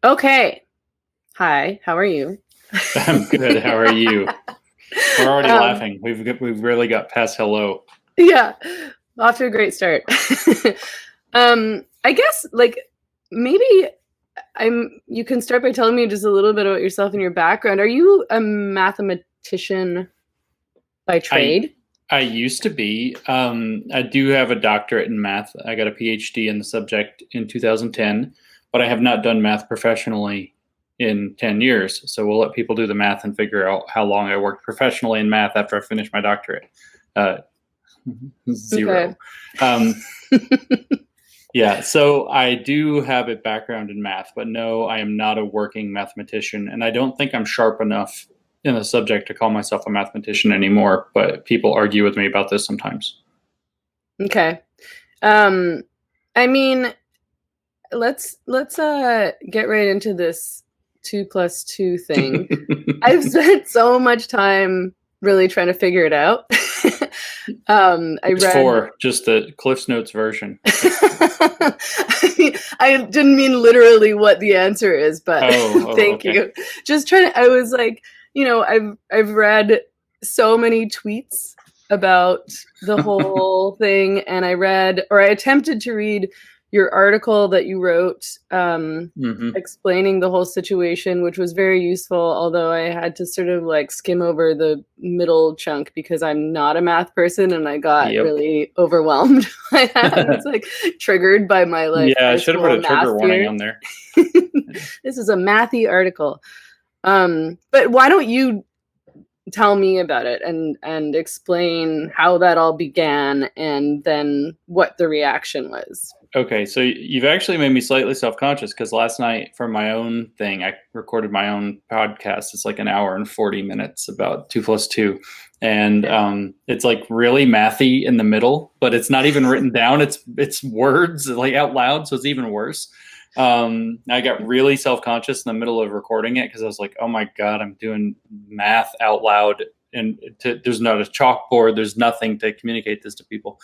Okay. Hi, how are you? I'm good. How are you? We're already laughing. We've really got past hello. Yeah, off to a great start. I guess like maybe you can start by telling me just a little bit about yourself and your background. Are you a mathematician by I trade? I used to be. I do have a doctorate in math. I got a PhD in the subject in 2010, but I have not done math professionally in 10 years. So we'll let people do the math and figure out how long I worked professionally in math after I finished my doctorate. Uh, Okay. Zero. Um, Yeah, so I do have a background in math, but no, I am not a working mathematician, and I don't think I'm sharp enough in the subject to call myself a mathematician anymore, but people argue with me about this sometimes. Okay. Um, I mean, let's get right into this 2+2 thing. I've spent so much time really trying to figure it out. I It's read. four, just the Cliff's Notes version. I didn't mean literally what the answer is, but thank Okay. you. Just trying to, I was like, I've read so many tweets about the whole thing, and I attempted to read your article that you wrote Hmm. explaining the whole situation, which was very useful, although I had to sort of like skim over the middle chunk because I'm not a math person and I got Yep. really overwhelmed. I was like triggered by my like Yeah, I high should have put school a math trigger warning fears. on there. This is a mathy article. But why don't you tell me about it and explain how that all began and then what the reaction was? Okay, so you've actually made me slightly self-conscious because last night for my own thing, I recorded my own podcast. It's like an hour and 40 minutes about 2+2. And it's like really mathy in the middle, but it's not even written down. It's words like out loud, so it's even worse. I got really self-conscious in the middle of recording it because I was like, oh my God, I'm doing math out loud and there's not a chalkboard, there's nothing to communicate this to people.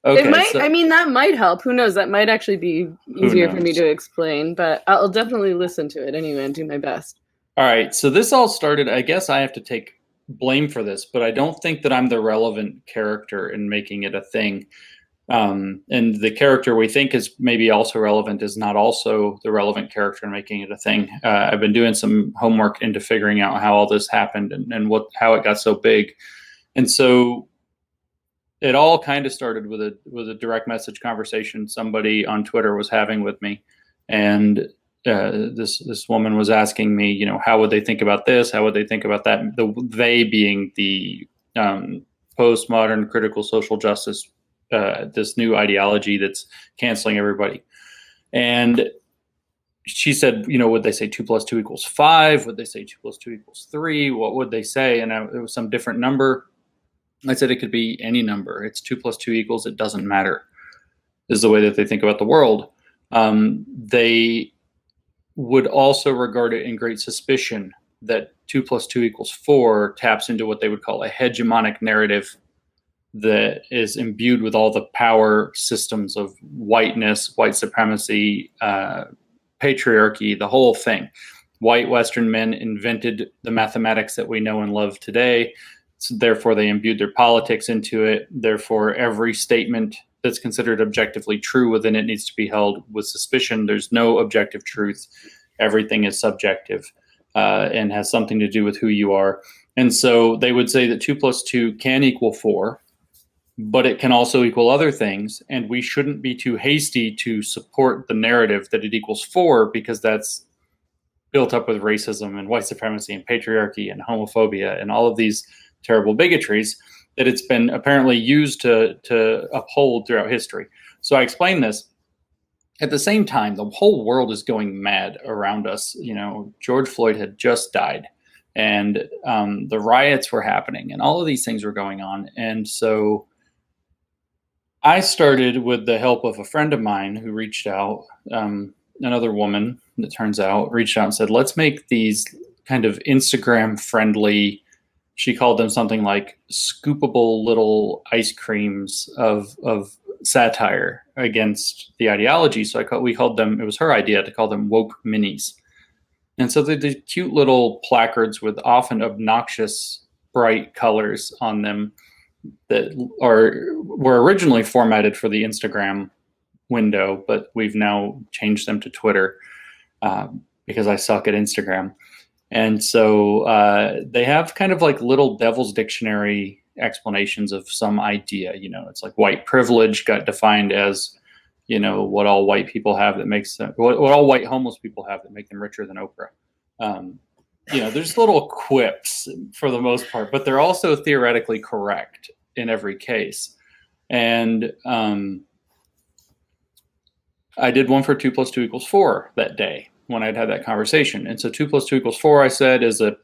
It Okay, might, so I mean, that might help. Who knows? That might actually be who easier for me knows? to explain, but I'll definitely listen to it anyway and do my best. All right, so this all started, I guess I have to take blame for this, but I don't think that I'm the relevant character in making it a thing. And the character we think is maybe also relevant is not also the relevant character in making it a thing. I've been doing some homework into figuring out how all this happened and how it got so big. And so it all kind of started with a direct message conversation somebody on Twitter was having with me, and this woman was asking me, how would they think about this? How would they think about that? They being the postmodern critical social justice, this new ideology that's canceling everybody. And she said, would they say 2+2 = 5? Would they say 2+2 = 3? What would they say? And it was some different number. I said it could be any number. It's 2+2 equals. It doesn't matter. Is the way that they think about the world. They would also regard it in great suspicion that 2+2 = 4 taps into what they would call a hegemonic narrative that is imbued with all the power systems of whiteness, white supremacy, patriarchy, the whole thing. White Western men invented the mathematics that we know and love today. So therefore, they imbued their politics into it. Therefore, every statement that's considered objectively true within it needs to be held with suspicion. There's no objective truth. Everything is subjective and has something to do with who you are. And so they would say that 2+2 can equal 4, but it can also equal other things. And we shouldn't be too hasty to support the narrative that it equals 4 because that's built up with racism and white supremacy and patriarchy and homophobia and all of these terrible bigotries that it's been apparently used to uphold throughout history. So I explained this. At the same time, the whole world is going mad around us. George Floyd had just died, and the riots were happening, and all of these things were going on. And so I started with the help of a friend of mine who reached out, another woman, it turns out, reached out and said, let's make these kind of Instagram friendly, she called them something like scoopable little ice creams of satire against the ideology. So we called them, it was her idea to call them woke minis. And so they're these cute little placards with often obnoxious, bright colors on them that were originally formatted for the Instagram window, but we've now changed them to Twitter because I suck at Instagram. And so they have kind of like little Devil's Dictionary explanations of some idea. You know, it's like white privilege got defined as, you know, what all white people have that makes them, what all white homeless people have that make them richer than Oprah. You know, there's little quips for the most part, but they're also theoretically correct in every case. And I did one for 2 + 2 = 4 that day when I'd had that conversation. And so 2 + 2 = 4, I said, is a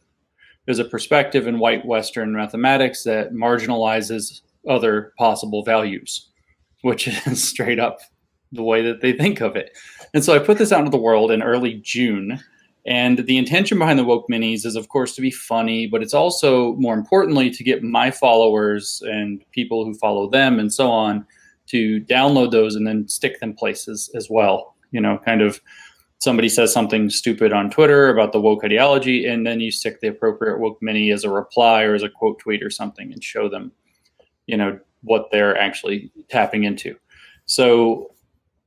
perspective in white Western mathematics that marginalizes other possible values, which is straight up the way that they think of it. And so I put this out into the world in early June. And the intention behind the woke minis is, of course, to be funny, but it's also, more importantly, to get my followers and people who follow them and so on to download those and then stick them places as well. You know, kind of somebody says something stupid on Twitter about the woke ideology, and then you stick the appropriate woke mini as a reply or as a quote tweet or something and show them, you know, what they're actually tapping into. So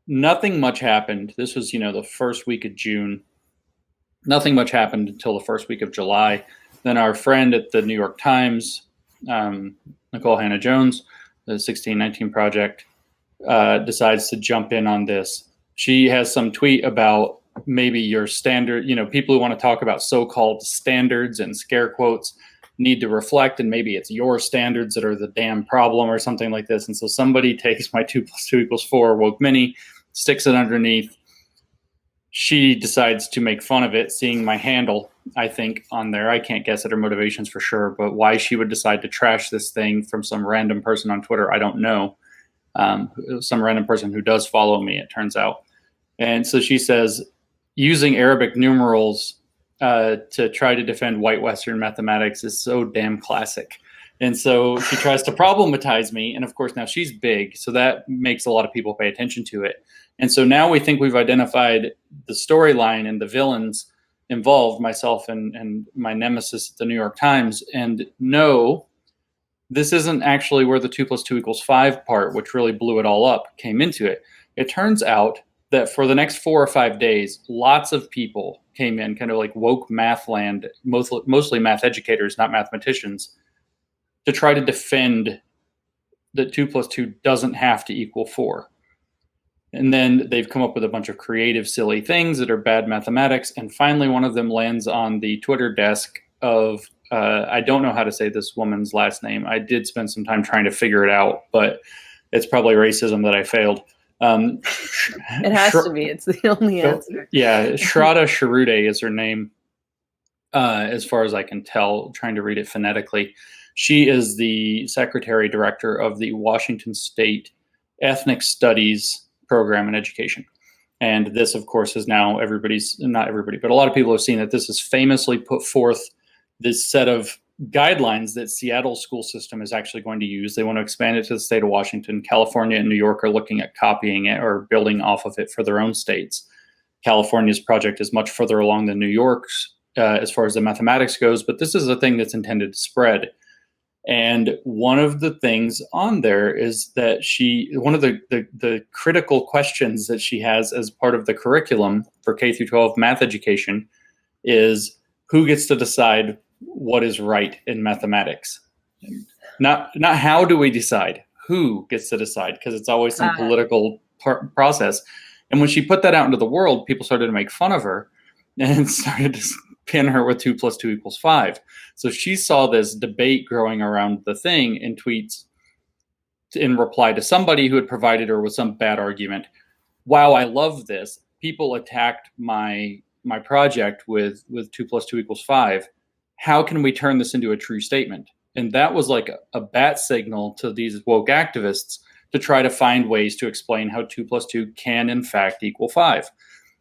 nothing much happened. This was, you know, the first week of June. Nothing much happened until the first week of July. Then our friend at the New York Times, Nicole Hannah-Jones, the 1619 Project, decides to jump in on this. She has some tweet about maybe your standard, you know, people who want to talk about so-called standards and scare quotes need to reflect, and maybe it's your standards that are the damn problem or something like this. And so somebody takes my 2 + 2 = 4 woke mini, sticks it underneath. She decides to make fun of it, seeing my handle, I think, on there. I can't guess at her motivations for sure, but why she would decide to trash this thing from some random person on Twitter, I don't know. Some random person who does follow me, it turns out. And so she says, using Arabic numerals to try to defend white Western mathematics is so damn classic. And so she tries to problematize me. And of course, now she's big, so that makes a lot of people pay attention to it. And so now we think we've identified the storyline and the villains involved, myself and my nemesis at the New York Times. And no, this isn't actually where the 2 + 2 = 5 part, which really blew it all up, came into it. It turns out that for the next 4 or 5 days, lots of people came in, kind of like woke math land, mostly math educators, not mathematicians, to try to defend that 2 + 2 doesn't have to equal 4. And then they've come up with a bunch of creative, silly things that are bad mathematics. And finally, one of them lands on the Twitter desk of, I don't know how to say this woman's last name. I did spend some time trying to figure it out, but it's probably racism that I failed. It has to be. It's the only answer. Yeah, shirude is her name, as far as I can tell, trying to read it phonetically. She is the secretary director of the Washington State Ethnic Studies program in education. And this, of course, is now not everybody, but a lot of people have seen that this has famously put forth this set of guidelines that Seattle's school system is actually going to use. They want to expand it to the state of Washington. California and New York are looking at copying it or building off of it for their own states. California's project is much further along than New York's as far as the mathematics goes, but this is a thing that's intended to spread. And one of the things on there is that one of the critical questions that she has as part of the curriculum for K through 12 math education is who gets to decide what is right in mathematics. Not how do we decide, who gets to decide, because it's always some political process. And when she put that out into the world, people started to make fun of her and started to pin her with 2 + 2 = 5. So she saw this debate growing around the thing and tweets in reply to somebody who had provided her with some bad argument. Wow, I love this. People attacked my project with 2 + 2 = 5. How can we turn this into a true statement? And that was like a bat signal to these woke activists to try to find ways to explain how 2 + 2 can in fact equal 5.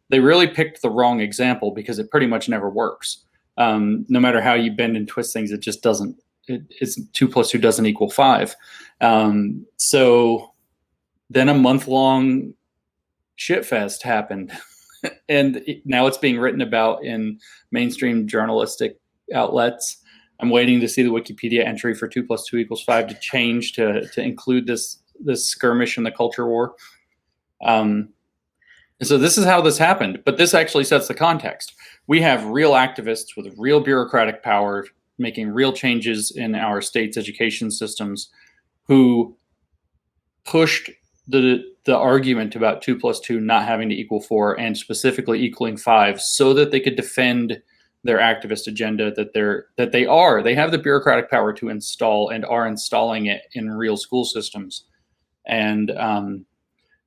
They really picked the wrong example because it pretty much never works. No matter how you bend and twist things, it just doesn't. It's 2 + 2 doesn't equal 5. So then a month-long shitfest happened. And now it's being written about in mainstream journalistic outlets. I'm waiting to see the Wikipedia entry for 2 + 2 = 5 to change to include this skirmish in the culture war. So this is how this happened, but this actually sets the context. We have real activists with real bureaucratic power making real changes in our state's education systems who pushed the argument about 2 + 2 not having to equal 4 and specifically equaling 5 so that they could defend their activist agenda that they have the bureaucratic power to install and are installing it in real school systems. And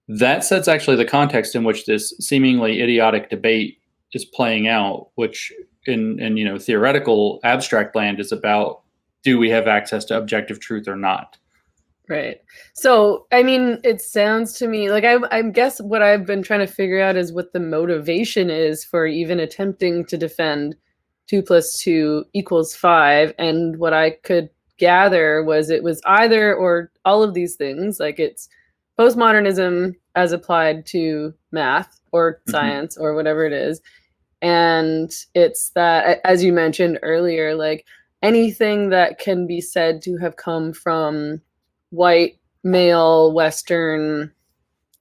that sets actually the context in which this seemingly idiotic debate is playing out, which in theoretical abstract land is about, do we have access to objective truth or not? Right. So, I mean, it sounds to me like I guess what I've been trying to figure out is what the motivation is for even attempting to defend 2 + 2 = 5. And what I could gather was it was either or all of these things, like it's postmodernism as applied to math or science or whatever it is. And it's that, as you mentioned earlier, like anything that can be said to have come from white, male, Western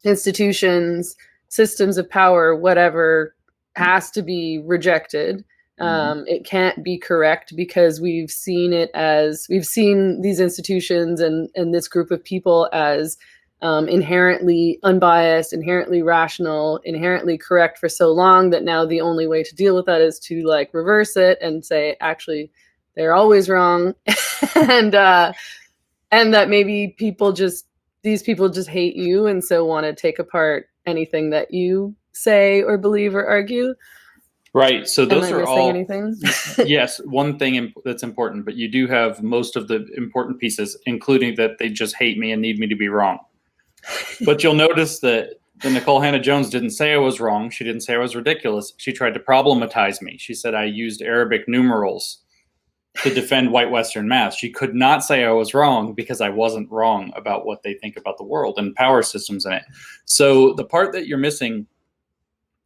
institutions, systems of power, whatever, has to be rejected. It can't be correct because we've seen these institutions and this group of people as inherently unbiased, inherently rational, inherently correct for so long that now the only way to deal with that is to like reverse it and say, actually, they're always wrong. and that maybe these people just hate you and so want to take apart anything that you say or believe or argue. Right. So those Am I are missing all anything? Yes, one thing that's important, but you do have most of the important pieces, including that they just hate me and need me to be wrong. But you'll notice that Nicole Hannah-Jones didn't say I was wrong. She didn't say I was ridiculous. She tried to problematize me. She said I used Arabic numerals to defend white Western math. She could not say I was wrong because I wasn't wrong about what they think about the world and power systems in it. So the part that you're missing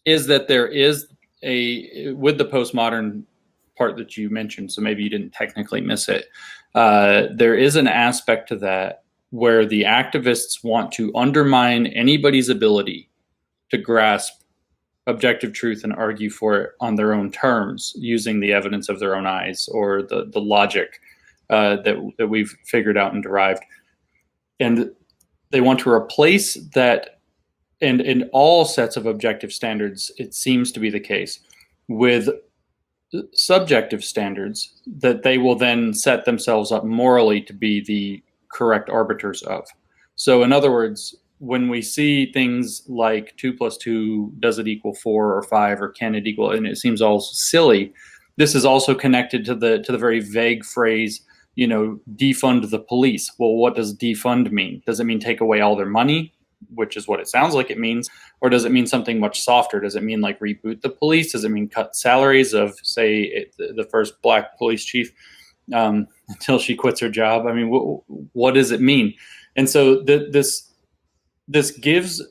is that there is with the postmodern part that you mentioned, so maybe you didn't technically miss it, there is an aspect to that where the activists want to undermine anybody's ability to grasp objective truth and argue for it on their own terms, using the evidence of their own eyes or the logic that we've figured out and derived. And they want to replace that, and in all sets of objective standards, it seems to be the case, with subjective standards that they will then set themselves up morally to be the correct arbiters of. So in other words, when we see things like 2 + 2, does it equal 4 or 5, or can it equal, and it seems all silly, this is also connected to the very vague phrase, defund the police. Well, what does defund mean? Does it mean take away all their money, which is what it sounds like it means? Or does it mean something much softer? Does it mean like reboot the police? Does it mean cut salaries of, say, the first black police chief until she quits her job? I mean, what does it mean? And so this gives,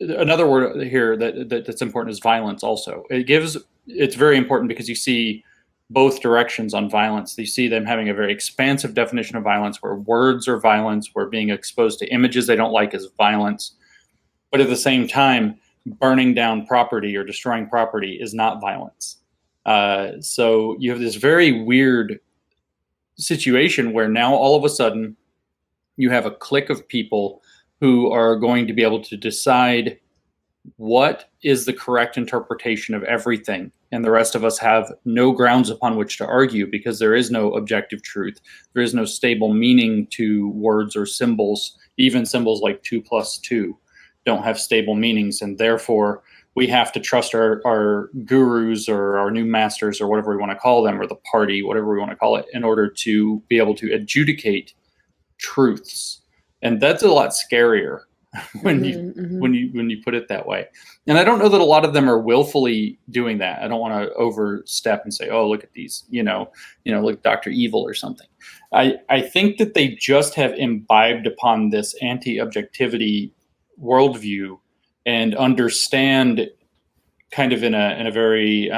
another word here that's important is violence also. It's very important because you see both directions on violence. You see them having a very expansive definition of violence where words are violence, where being exposed to images they don't like is violence. But at the same time, burning down property or destroying property is not violence. So you have this very weird situation where now all of a sudden you have a clique of people who are going to be able to decide what is the correct interpretation of everything. And the rest of us have no grounds upon which to argue because there is no objective truth. There is no stable meaning to words or symbols. Even symbols like 2 + 2 don't have stable meanings. And therefore, we have to trust our gurus or our new masters or whatever we want to call them, or the party, whatever we want to call it, in order to be able to adjudicate truths. And that's a lot scarier when you put it that way. And I don't know that a lot of them are willfully doing that. I don't want to overstep and say, oh, look at these, like Dr. Evil or something. I think that they just have imbibed upon this anti-objectivity worldview and understand kind of in a very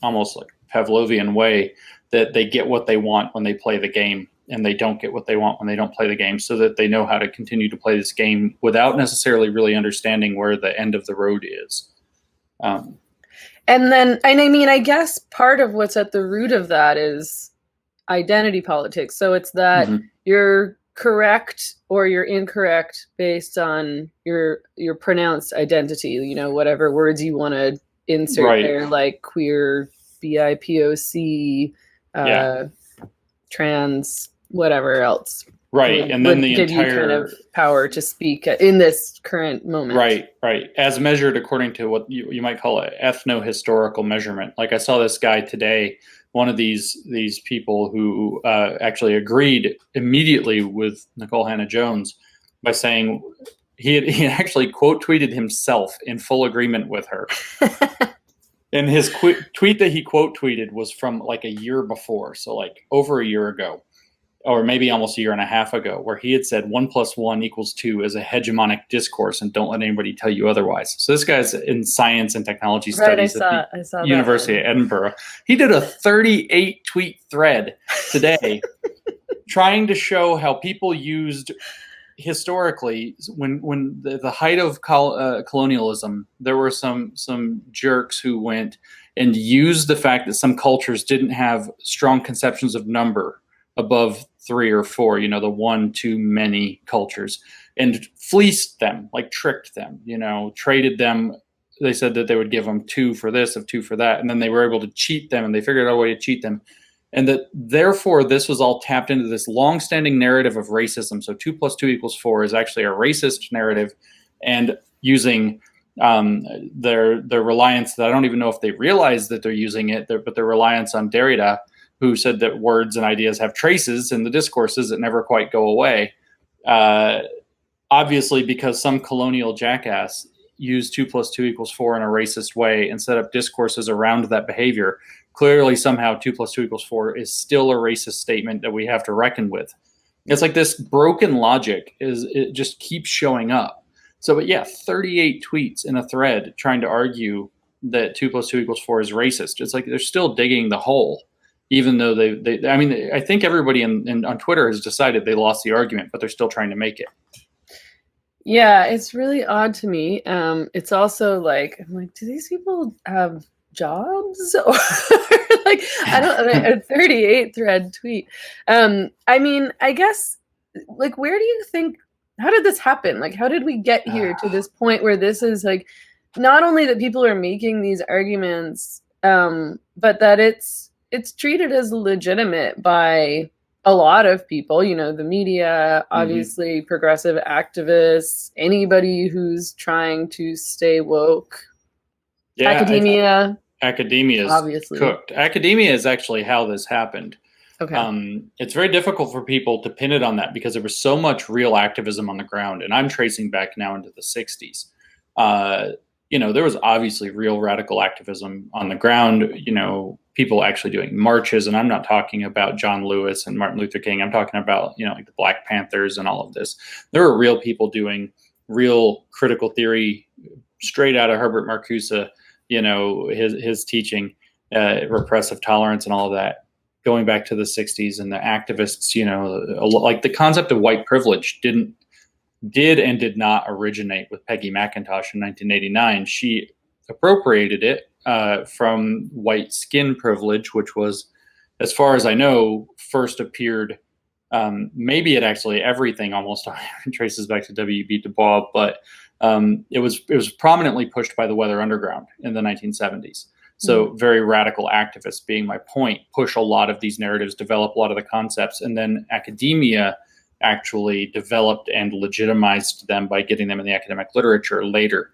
almost like Pavlovian way that they get what they want when they play the game, and they don't get what they want when they don't play the game, so that they know how to continue to play this game without necessarily really understanding where the end of the road is. And I mean, I guess part of what's at the root of that is identity politics. So it's that you're correct or you're incorrect based on your pronounced identity, you know, whatever words you want to insert there, like queer, BIPOC, trans, whatever else. Right. And then the give entire you kind of power to speak in this current moment. Right. As measured according to what you might call an ethno-historical measurement. Like I saw this guy today, one of these people who actually agreed immediately with Nicole Hannah-Jones by saying he actually quote tweeted himself in full agreement with her. And his tweet that he quote tweeted was from like a year before. So like over a year ago, or maybe almost a year and a half ago, where he had said 1 + 1 = 2 is a hegemonic discourse, and don't let anybody tell you otherwise. So this guy's in science and technology studies at the University of Edinburgh. He did a 38 tweet thread today trying to show how people used historically, when the height of colonialism, there were some jerks who went and used the fact that some cultures didn't have strong conceptions of number above 3 or 4, you know, the one too many cultures, and fleeced them, like tricked them, you know, traded them. They said that they would give them 2 for this, of 2 for that, and then they were able to cheat them, and they figured out a way to cheat them. And that therefore this was all tapped into this long-standing narrative of racism. So 2 + 2 = 4 is actually a racist narrative, and using their reliance, that I don't even know if they realize that they're using it, but their reliance on Derrida, who said that words and ideas have traces in the discourses that never quite go away. Obviously, because some colonial jackass used 2 + 2 = 4 in a racist way and set up discourses around that behavior. Clearly, somehow 2 + 2 = 4 is still a racist statement that we have to reckon with. It's like this broken logic it just keeps showing up. So, but yeah, 38 tweets in a thread trying to argue that 2 + 2 = 4 is racist. It's like they're still digging the hole, even though I mean, I think everybody on Twitter has decided they lost the argument, but they're still trying to make it. Yeah, it's really odd to me. It's also like, I'm like, do these people have jobs? Or like, I don't know, a 38 thread tweet. I mean, I guess, like, where do you think, how did this happen? Like, how did we get here to this point where this is like, not only that people are making these arguments, but that it's treated as legitimate by a lot of people, you know, the media, obviously progressive activists, anybody who's trying to stay woke. Yeah, academia is obviously cooked. Academia is actually how this happened. Okay. It's very difficult for people to pin it on that because there was so much real activism on the ground, and I'm tracing back now into the 60s. You know, there was obviously real radical activism on the ground, you know, people actually doing marches. And I'm not talking about John Lewis and Martin Luther King. I'm talking about, you know, like the Black Panthers and all of this. There were real people doing real critical theory straight out of Herbert Marcuse, you know, his teaching, repressive tolerance and all of that, going back to the 60s. And the activists, you know, like the concept of white privilege did not originate with Peggy McIntosh in 1989. She appropriated it from white skin privilege, which was, as far as I know, first appeared, maybe it actually everything almost traces back to W.E.B. Du Bois, but it was prominently pushed by the Weather Underground in the 1970s. So very radical activists, being my point, push a lot of these narratives, develop a lot of the concepts, and then academia actually developed and legitimized them by getting them in the academic literature later.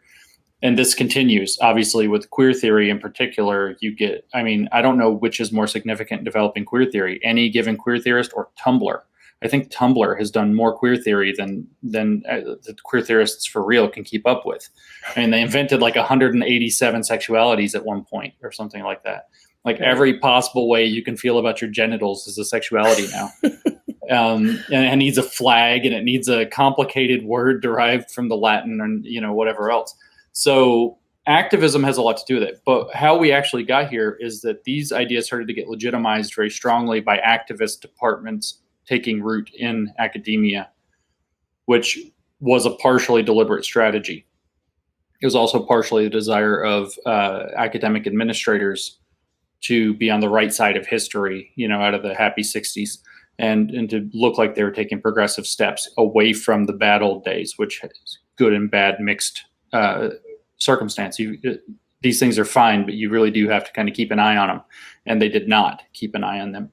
And this continues, obviously, with queer theory in particular. You get, I mean, I don't know which is more significant in developing queer theory, any given queer theorist or Tumblr. I think Tumblr has done more queer theory than the queer theorists for real can keep up with. I mean, they invented like 187 sexualities at one point or something like that. Like every possible way you can feel about your genitals is a sexuality now. and it needs a flag, and it needs a complicated word derived from the Latin, and whatever else. So activism has a lot to do with it. But how we actually got here is that these ideas started to get legitimized very strongly by activist departments taking root in academia, which was a partially deliberate strategy. It was also partially the desire of academic administrators to be on the right side of history, out of the happy 60s, and to look like they were taking progressive steps away from the bad old days, which is good and bad mixed circumstance. These things are fine, but you really do have to kind of keep an eye on them. And they did not keep an eye on them.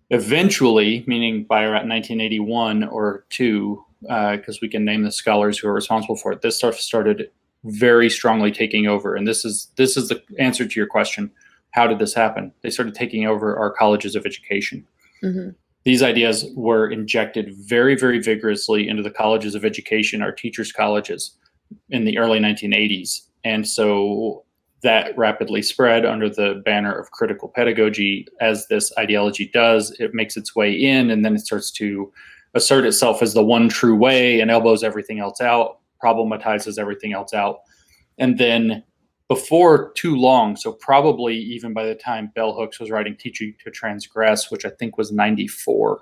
Eventually, meaning by around 1981 or two, because we can name the scholars who are responsible for it, this stuff started very strongly taking over. And this is the answer to your question. How did this happen? They started taking over our colleges of education. Mm-hmm. These ideas were injected very, very vigorously into the colleges of education, our teachers' colleges, in the early 1980s. And so that rapidly spread under the banner of critical pedagogy. As this ideology does, it makes its way in, and then it starts to assert itself as the one true way and elbows everything else out, problematizes everything else out. And then before too long, so probably even by the time Bell Hooks was writing Teaching to Transgress, which I think was 94,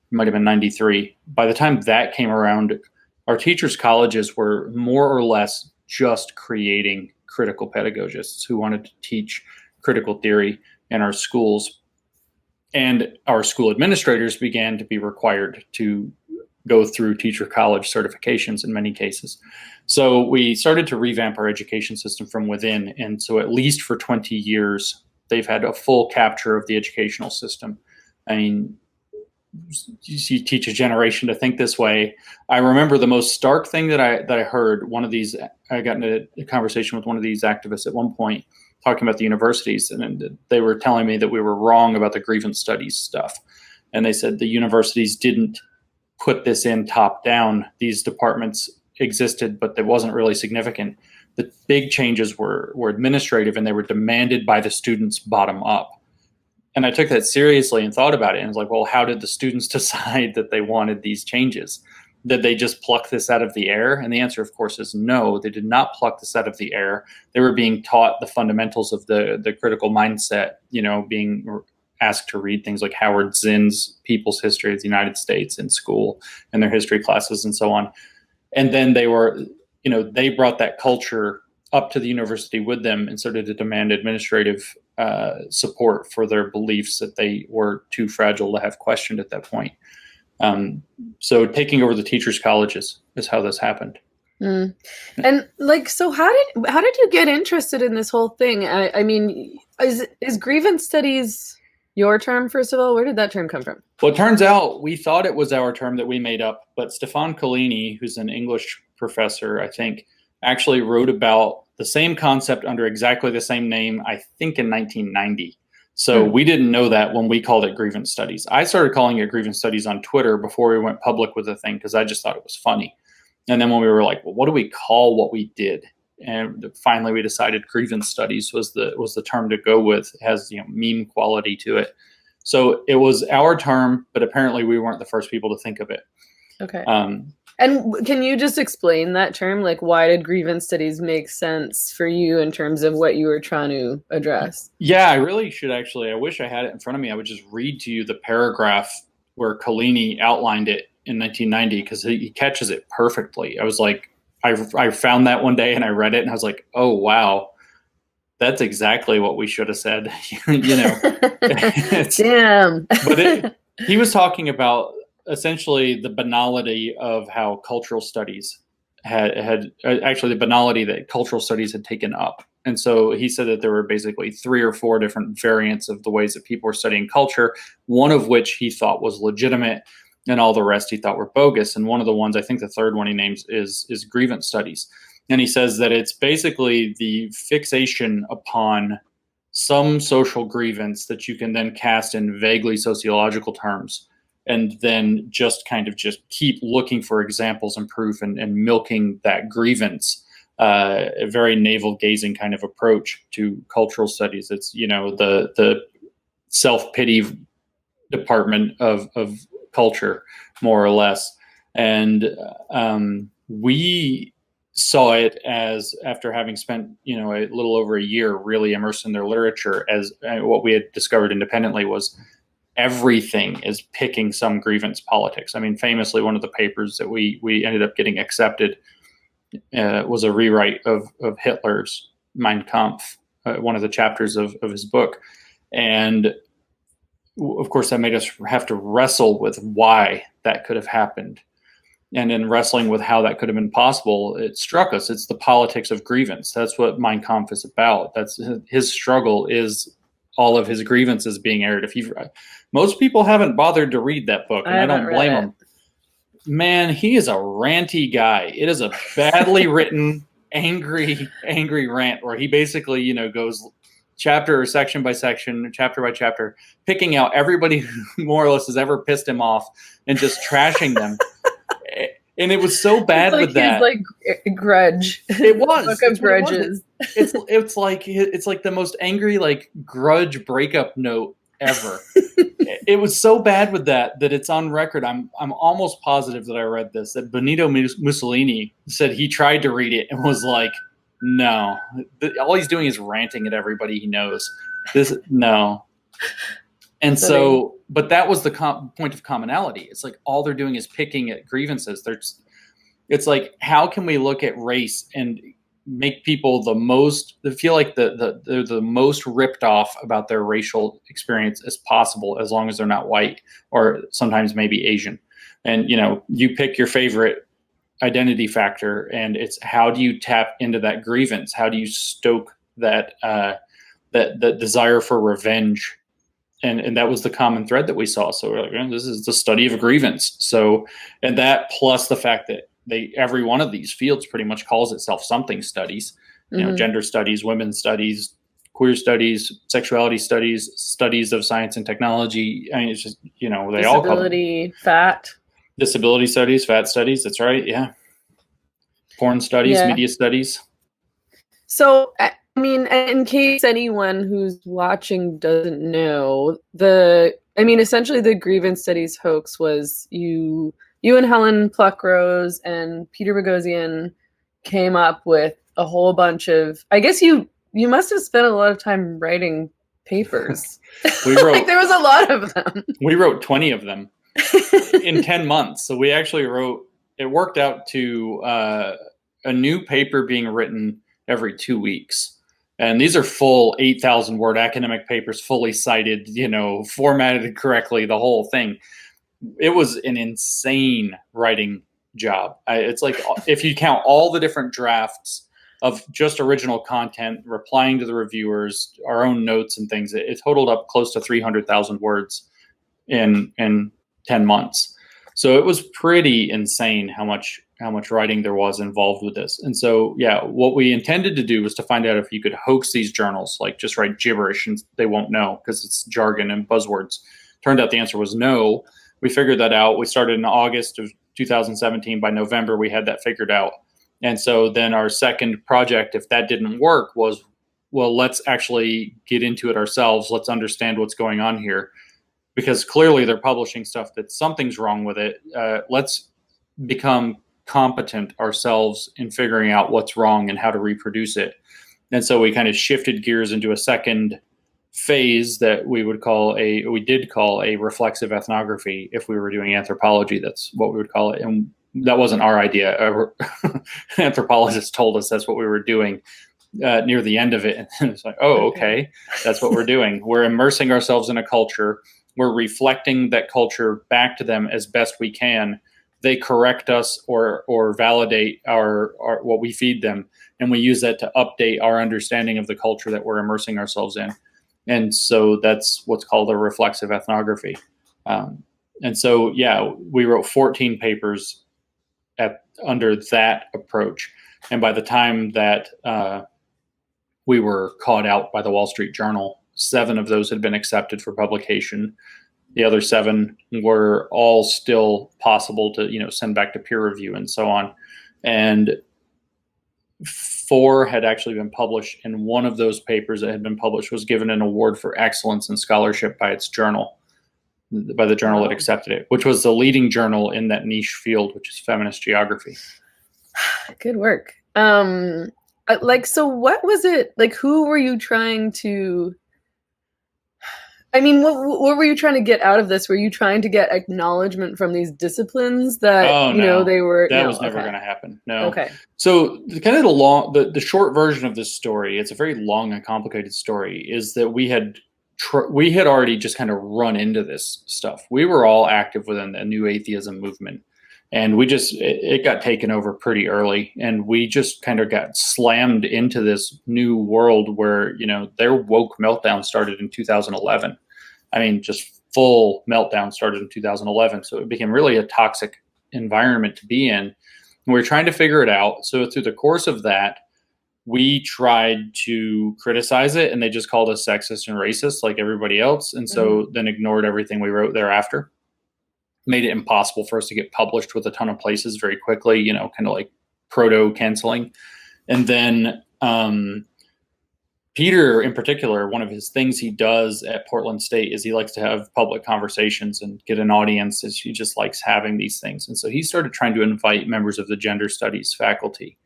it might have been 93, by the time that came around, our teachers' colleges were more or less just creating critical pedagogists who wanted to teach critical theory in our schools. And our school administrators began to be required to go through teacher college certifications in many cases. So we started to revamp our education system from within. And so at least for 20 years, they've had a full capture of the educational system. I mean, you teach a generation to think this way. I remember the most stark thing that I heard. I got into a conversation with one of these activists at one point talking about the universities, and they were telling me that we were wrong about the Grievance Studies stuff. And they said the universities didn't put this in top down. These departments existed, but it wasn't really significant. The big changes were administrative, and they were demanded by the students bottom up. And I took that seriously and thought about it. And was like, well, how did the students decide that they wanted these changes? Did they just pluck this out of the air? And the answer, of course, is no, they did not pluck this out of the air. They were being taught the fundamentals of the critical mindset, being asked to read things like Howard Zinn's People's History of the United States in school and their history classes and so on. And then they brought that culture up to the university with them and started to demand administrative support for their beliefs that they were too fragile to have questioned at that point. So taking over the teachers' colleges is how this happened. Mm. And so how did you get interested in this whole thing? I mean, is Grievance Studies your term, first of all? Where did that term come from? Well, it turns out we thought it was our term that we made up, but Stefan Collini, who's an English professor, I think, actually wrote about the same concept under exactly the same name, I think in 1990. So we didn't know that when we called it Grievance Studies. I started calling it Grievance Studies on Twitter before we went public with the thing because I just thought it was funny. And then when we were like, well, what do we call what we did? And finally we decided Grievance Studies was the term to go with. It has meme quality to it. So it was our term, but apparently we weren't the first people to think of it. Okay. And can you just explain that term? Like, why did Grievance Studies make sense for you in terms of what you were trying to address? Yeah, I really should actually. I wish I had it in front of me. I would just read to you the paragraph where Collini outlined it in 1990 because he catches it perfectly. I was like, I found that one day and I read it and I was like, oh, wow. That's exactly what we should have said. Damn. But he was talking about essentially the banality of how cultural studies had actually the banality that cultural studies had taken up. And so he said that there were basically 3 or 4 different variants of the ways that people were studying culture, one of which he thought was legitimate and all the rest he thought were bogus. And one of the ones, I think the third one he names is Grievance Studies. And he says that it's basically the fixation upon some social grievance that you can then cast in vaguely sociological terms, and then just keep looking for examples and proof and milking that grievance. A very navel-gazing kind of approach to cultural studies. It's, the self-pity department of culture, more or less. And we saw it as, after having spent, a little over a year really immersed in their literature, as what we had discovered independently was everything is picking some grievance politics. I mean, famously, one of the papers that we ended up getting accepted was a rewrite of Hitler's Mein Kampf, one of the chapters of his book. And of course, that made us have to wrestle with why that could have happened. And in wrestling with how that could have been possible, it struck us. It's the politics of grievance. That's what Mein Kampf is about. That's his struggle, is all of his grievances being aired. Most people haven't bothered to read that book, and I don't blame them. Man, he is a ranty guy. It is a badly written, angry rant where he basically, goes chapter or section by section, chapter by chapter, picking out everybody who more or less has ever pissed him off and just trashing them. And it was so bad with that. It's like Grudge. It was. Book of Grudges. It's like the most angry Grudge breakup note ever. It was so bad with that it's on record. I'm almost positive that I read this, that Benito Mussolini said he tried to read it and was like, no, all he's doing is ranting at everybody he knows. No. And so, but that was the point of commonality. It's like all they're doing is picking at grievances. It's like, how can we look at race and make people feel like they're the most ripped off about their racial experience as possible, as long as they're not white or sometimes maybe Asian. And, you pick your favorite identity factor, and it's how do you tap into that grievance? How do you stoke that desire for revenge? And that was the common thread that we saw. So we're like, this is the study of grievance. So, and that plus the fact that every one of these fields pretty much calls itself something studies, gender studies, women's studies, queer studies, sexuality studies, studies of science and technology. I mean, it's just, they all call disability, fat. Disability studies, fat studies. That's right. Yeah. Porn studies, media studies. So, I mean, in case anyone who's watching doesn't know, essentially the Grievance Studies hoax was you and Helen Pluckrose and Peter Boghossian came up with a whole bunch of, I guess you must have spent a lot of time writing papers. We wrote, there was a lot of them. We wrote 20 of them in 10 months. So we actually it worked out to a new paper being written every 2 weeks. And these are full 8,000 word academic papers, fully cited, formatted correctly, the whole thing. It was an insane writing job. It's like, if you count all the different drafts of just original content, replying to the reviewers, our own notes and things, it totaled up close to 300,000 words in 10 months. So it was pretty insane how much writing there was involved with this. And so, what we intended to do was to find out if you could hoax these journals, like just write gibberish and they won't know because it's jargon and buzzwords. Turned out the answer was no. We figured that out. We started in August of 2017. By November, we had that figured out. And so then our second project, if that didn't work, was, well, let's actually get into it ourselves. Let's understand what's going on here. Because clearly they're publishing stuff that something's wrong with it. Let's become competent ourselves in figuring out what's wrong and how to reproduce it. And so we kind of shifted gears into a second phase that we did call a reflexive ethnography. If we were doing anthropology, that's what we would call it. And that wasn't our idea. Anthropologists told us that's what we were doing near the end of it. And it's like, oh, okay, that's what we're doing. We're immersing ourselves in a culture. We're reflecting that culture back to them as best we can. They correct us or validate our what we feed them, and we use that to update our understanding of the culture that we're immersing ourselves in. And so that's what's called a reflexive ethnography. And so, we wrote 14 papers under that approach. And by the time that we were caught out by the Wall Street Journal, 7 of those had been accepted for publication. The other 7 were all still possible to, send back to peer review and so on. And 4 had actually been published. And one of those papers that had been published was given an award for excellence in scholarship by its journal. by the journal that accepted it, which was the leading journal in that niche field, which is feminist geography. Good work. So what was it, like, who were you trying to, I mean, what were you trying to get out of this? Were you trying to get acknowledgement from these disciplines that, they were... That was never going to happen. No. Okay. So kind of the short version of this story, it's a very long and complicated story, is that we had already just kind of run into this stuff. We were all active within the new atheism movement, and it got taken over pretty early, and we just kind of got slammed into this new world where, their woke meltdown started in 2011. I mean, just full meltdown started in 2011. So it became really a toxic environment to be in. And we were trying to figure it out. So through the course of that, we tried to criticize it, and they just called us sexist and racist like everybody else. And so then ignored everything we wrote thereafter. Made it impossible for us to get published with a ton of places very quickly, kind of like proto-canceling. And then Peter, in particular, one of his things he does at Portland State is he likes to have public conversations and get an audience. He just likes having these things. And so he started trying to invite members of the gender studies faculty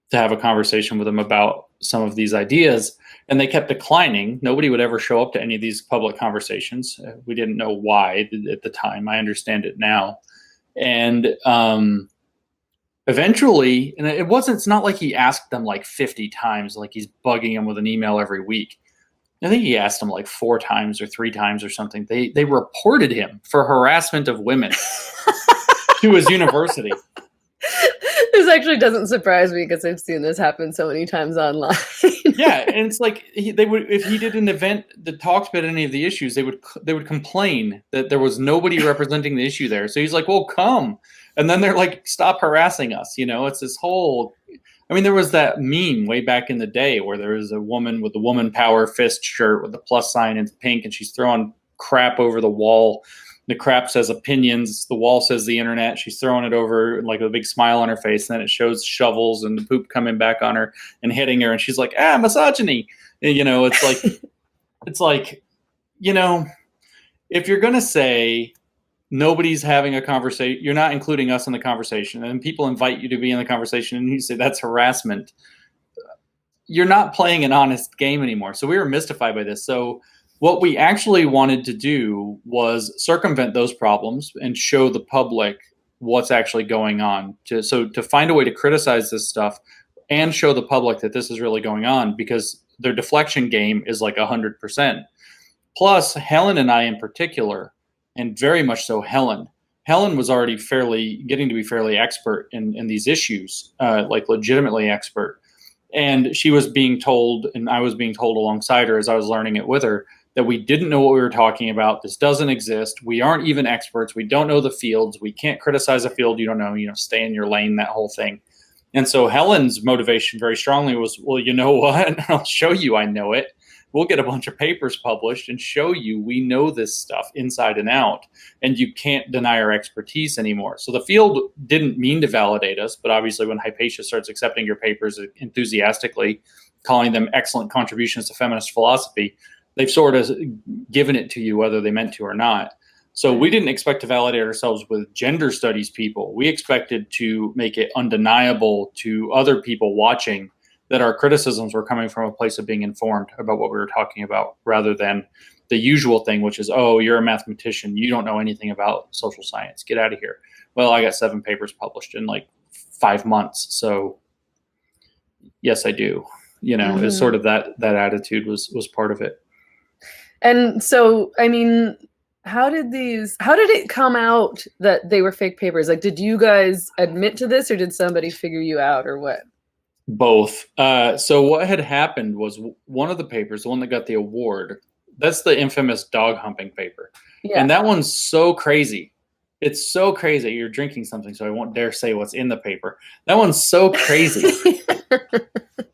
to have a conversation with him about some of these ideas. And they kept declining. Nobody would ever show up to any of these public conversations. We didn't know why at the time. I understand it now. And eventually, and it's not like he asked them like 50 times, like he's bugging them with an email every week. I think he asked them like 4 times or 3 times or something. They reported him for harassment of women to his university. This actually doesn't surprise me because I've seen this happen so many times online. Yeah, and it's like they would, if he did an event that talked about any of the issues, they would complain that there was nobody representing the issue there. So he's like, "Well, come," and then they're like, "Stop harassing us." It's this whole. I mean, there was that meme way back in the day where there was a woman with the woman power fist shirt with the plus sign in pink, and she's throwing crap over the wall. The crap says opinions. The wall says the internet. She's throwing it over like with a big smile on her face. And then it shows shovels and the poop coming back on her and hitting her. And she's like, misogyny. And, it's like, if you're going to say nobody's having a conversation, you're not including us in the conversation, and people invite you to be in the conversation and you say that's harassment, you're not playing an honest game anymore. So we were mystified by this. So what we actually wanted to do was circumvent those problems and show the public what's actually going on. To find a way to criticize this stuff and show the public that this is really going on, because their deflection game is like 100%. Plus, Helen and I in particular, and very much so Helen was already getting to be fairly expert in these issues, like legitimately expert. And she was being told, and I was being told alongside her as I was learning it with her, that we didn't know what we were talking about. This doesn't exist. We aren't even experts. We don't know the fields. We can't criticize a field you don't know, stay in your lane, that whole thing. And so Helen's motivation very strongly was, well, you know what? I'll show you I know it. We'll get a bunch of papers published and show you we know this stuff inside and out, and you can't deny our expertise anymore. So the field didn't mean to validate us, but obviously when Hypatia starts accepting your papers enthusiastically, calling them excellent contributions to feminist philosophy, they've sort of given it to you whether they meant to or not. So we didn't expect to validate ourselves with gender studies people. We expected to make it undeniable to other people watching that our criticisms were coming from a place of being informed about what we were talking about, rather than the usual thing, which is, oh, you're a mathematician, you don't know anything about social science, get out of here. Well, I got 7 papers published in like 5 months. So yes, I do. It's sort of that attitude was part of it. And so, I mean, how did it come out that they were fake papers? Like, did you guys admit to this, or did somebody figure you out, or what? Both. So what had happened was one of the papers, the one that got the award, that's the infamous Doghumping paper. Yeah. And that one's so crazy. It's so crazy. You're drinking something, so I won't dare say what's in the paper. That one's so crazy.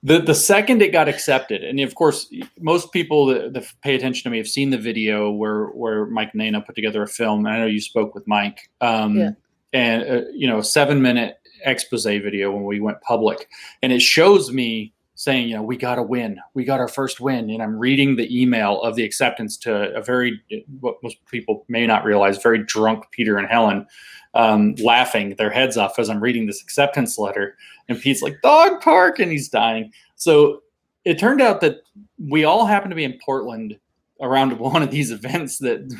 The second it got accepted, and of course, most people that pay attention to me have seen the video where Mike Nana put together a film. And I know you spoke with Mike, and a 7-minute expose video when we went public, and it shows me saying, you know, we got to win. We got our first win. And I'm reading the email of the acceptance to a very, what most people may not realize, very drunk Peter and Helen, laughing their heads off as I'm reading this acceptance letter. And Pete's like, dog park, and he's dying. So it turned out that we all happened to be in Portland around one of these events that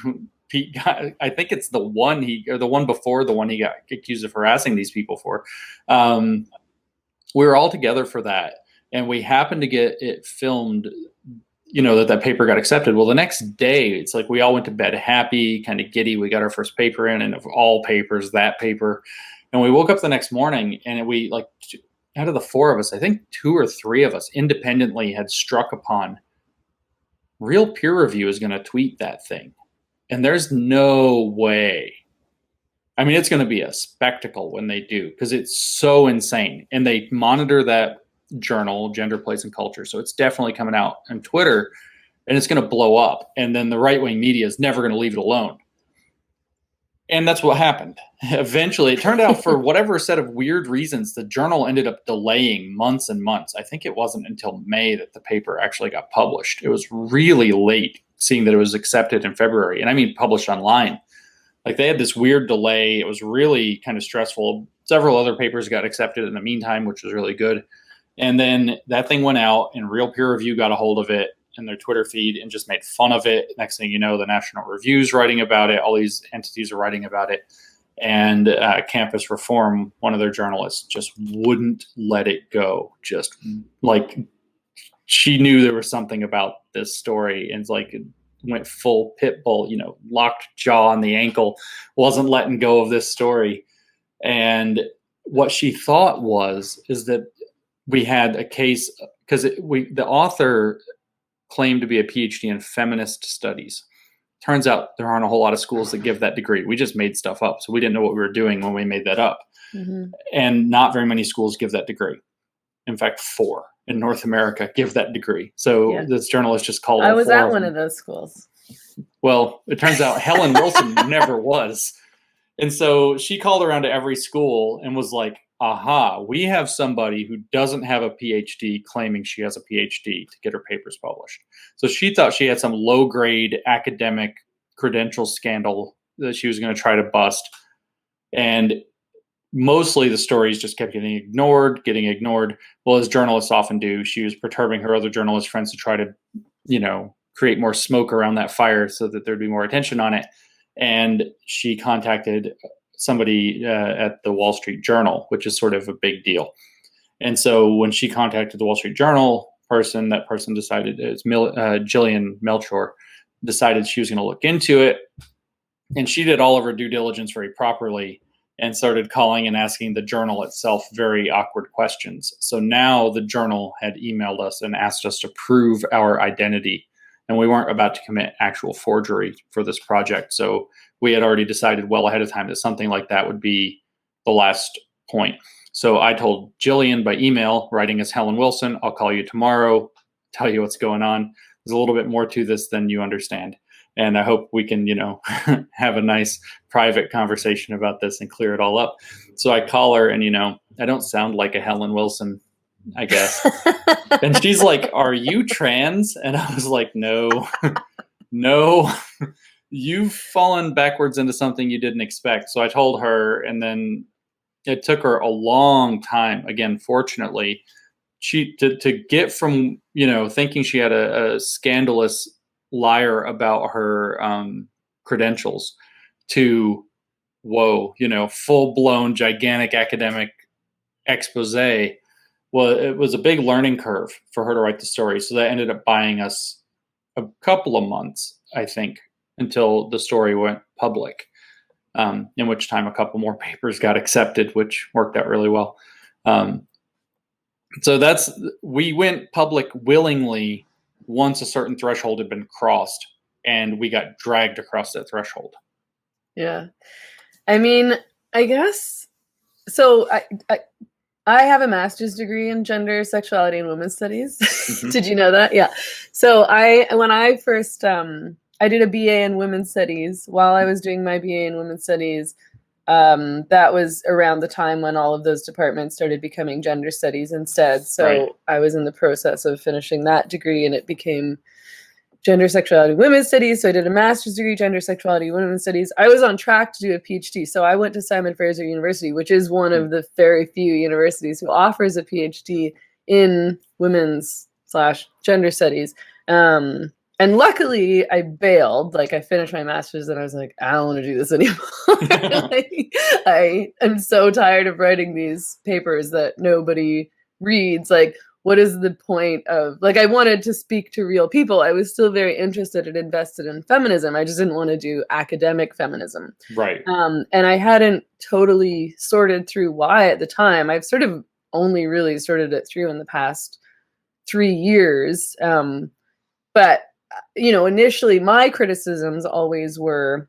Pete got. I think it's the one the one before the one he got accused of harassing these people for. We were all together for that. And we happened to get it filmed, you know, that paper got accepted. Well, the next day, it's like we all went to bed happy, kind of giddy. We got our first paper in, and of all papers, that paper. And we woke up the next morning, and we, like, out of the four of us, I think 2 or 3 of us independently had struck upon Real Peer Review is going to tweet that thing. And there's no way. I mean, it's going to be a spectacle when they do, because it's so insane. And they monitor that journal, Gender, Place, and Culture. So it's definitely coming out on Twitter, and it's going to blow up. And then the right-wing media is never going to leave it alone. And that's what happened. Eventually, it turned out, for whatever set of weird reasons, the journal ended up delaying months and months. I think it wasn't until May that the paper actually got published. It was really late, seeing that it was accepted in February. And I mean published online. Like, they had this weird delay. It was really kind of stressful. Several other papers got accepted in the meantime, which was really good. And then that thing went out, and Real Peer Review got a hold of it in their Twitter feed and just made fun of it. Next thing you know, the National Review's writing about it. All these entities are writing about it. And Campus Reform, one of their journalists, just wouldn't let it go. Just like, she knew there was something about this story, and like, it went full pit bull, you know, locked jaw on the ankle, wasn't letting go of this story. And what she thought is that we had a case, because the author claimed to be a PhD in Feminist Studies. Turns out there aren't a whole lot of schools that give that degree. We just made stuff up, so we didn't know what we were doing when we made that up. Mm-hmm. And not very many schools give that degree. In fact, 4 in North America give that degree. So this journalist just called. I was at one of those schools. Well, it turns out Helen Wilson never was. And so she called around to every school and was like, aha, we have somebody who doesn't have a PhD claiming she has a PhD to get her papers published. So she thought she had some low-grade academic credential scandal that she was going to try to bust. And mostly the stories just kept getting ignored. Well, as journalists often do, she was perturbing her other journalist friends to try to, you know, create more smoke around that fire so that there'd be more attention on it. And she contacted somebody at the Wall Street Journal, which is sort of a big deal. And so when she contacted the Wall Street Journal person, that person decided, it's Jillian Melchior, decided she was going to look into it. And she did all of her due diligence very properly and started calling and asking the journal itself very awkward questions. So now the journal had emailed us and asked us to prove our identity. And we weren't about to commit actual forgery for this project. So we had already decided well ahead of time that something like that would be the last point. So I told Jillian by email, writing as Helen Wilson, I'll call you tomorrow, tell you what's going on. There's a little bit more to this than you understand. And I hope we can, you know, have a nice private conversation about this and clear it all up. So I call her, and, you know, I don't sound like a Helen Wilson, I guess. And she's like, are you trans? And I was like, no, you've fallen backwards into something you didn't expect. So I told her, and then it took her a long time. Again, fortunately, to get from, you know, thinking she had a scandalous liar about her credentials to, whoa, you know, full-blown gigantic academic expose. Well, it was a big learning curve for her to write the story. So that ended up buying us a couple of months, I think, until the story went public, in which time a couple more papers got accepted, which worked out really well. So we went public willingly once a certain threshold had been crossed, and we got dragged across that threshold. Yeah. I mean, I guess, so I have a master's degree in gender, sexuality, and women's studies. Mm-hmm. Did you know that? Yeah. So when I first, I did a BA in women's studies. While I was doing my BA in women's studies, that was around the time when all of those departments started becoming gender studies instead. So Right. I was in the process of finishing that degree, and it became gender, sexuality, women's studies. So I did a master's degree, gender, sexuality, women's studies. I was on track to do a PhD. So I went to Simon Fraser University, which is one of the very few universities who offers a PhD in women's / gender studies. And luckily I bailed. Like, I finished my master's and I was like, I don't want to do this anymore. Like, I am so tired of writing these papers that nobody reads. Like, what is the point of, like, I wanted to speak to real people. I was still very interested and invested in feminism. I just didn't want to do academic feminism. Right. And I hadn't totally sorted through why at the time. I've sort of only really sorted it through in the past 3 years. But, you know, initially my criticisms always were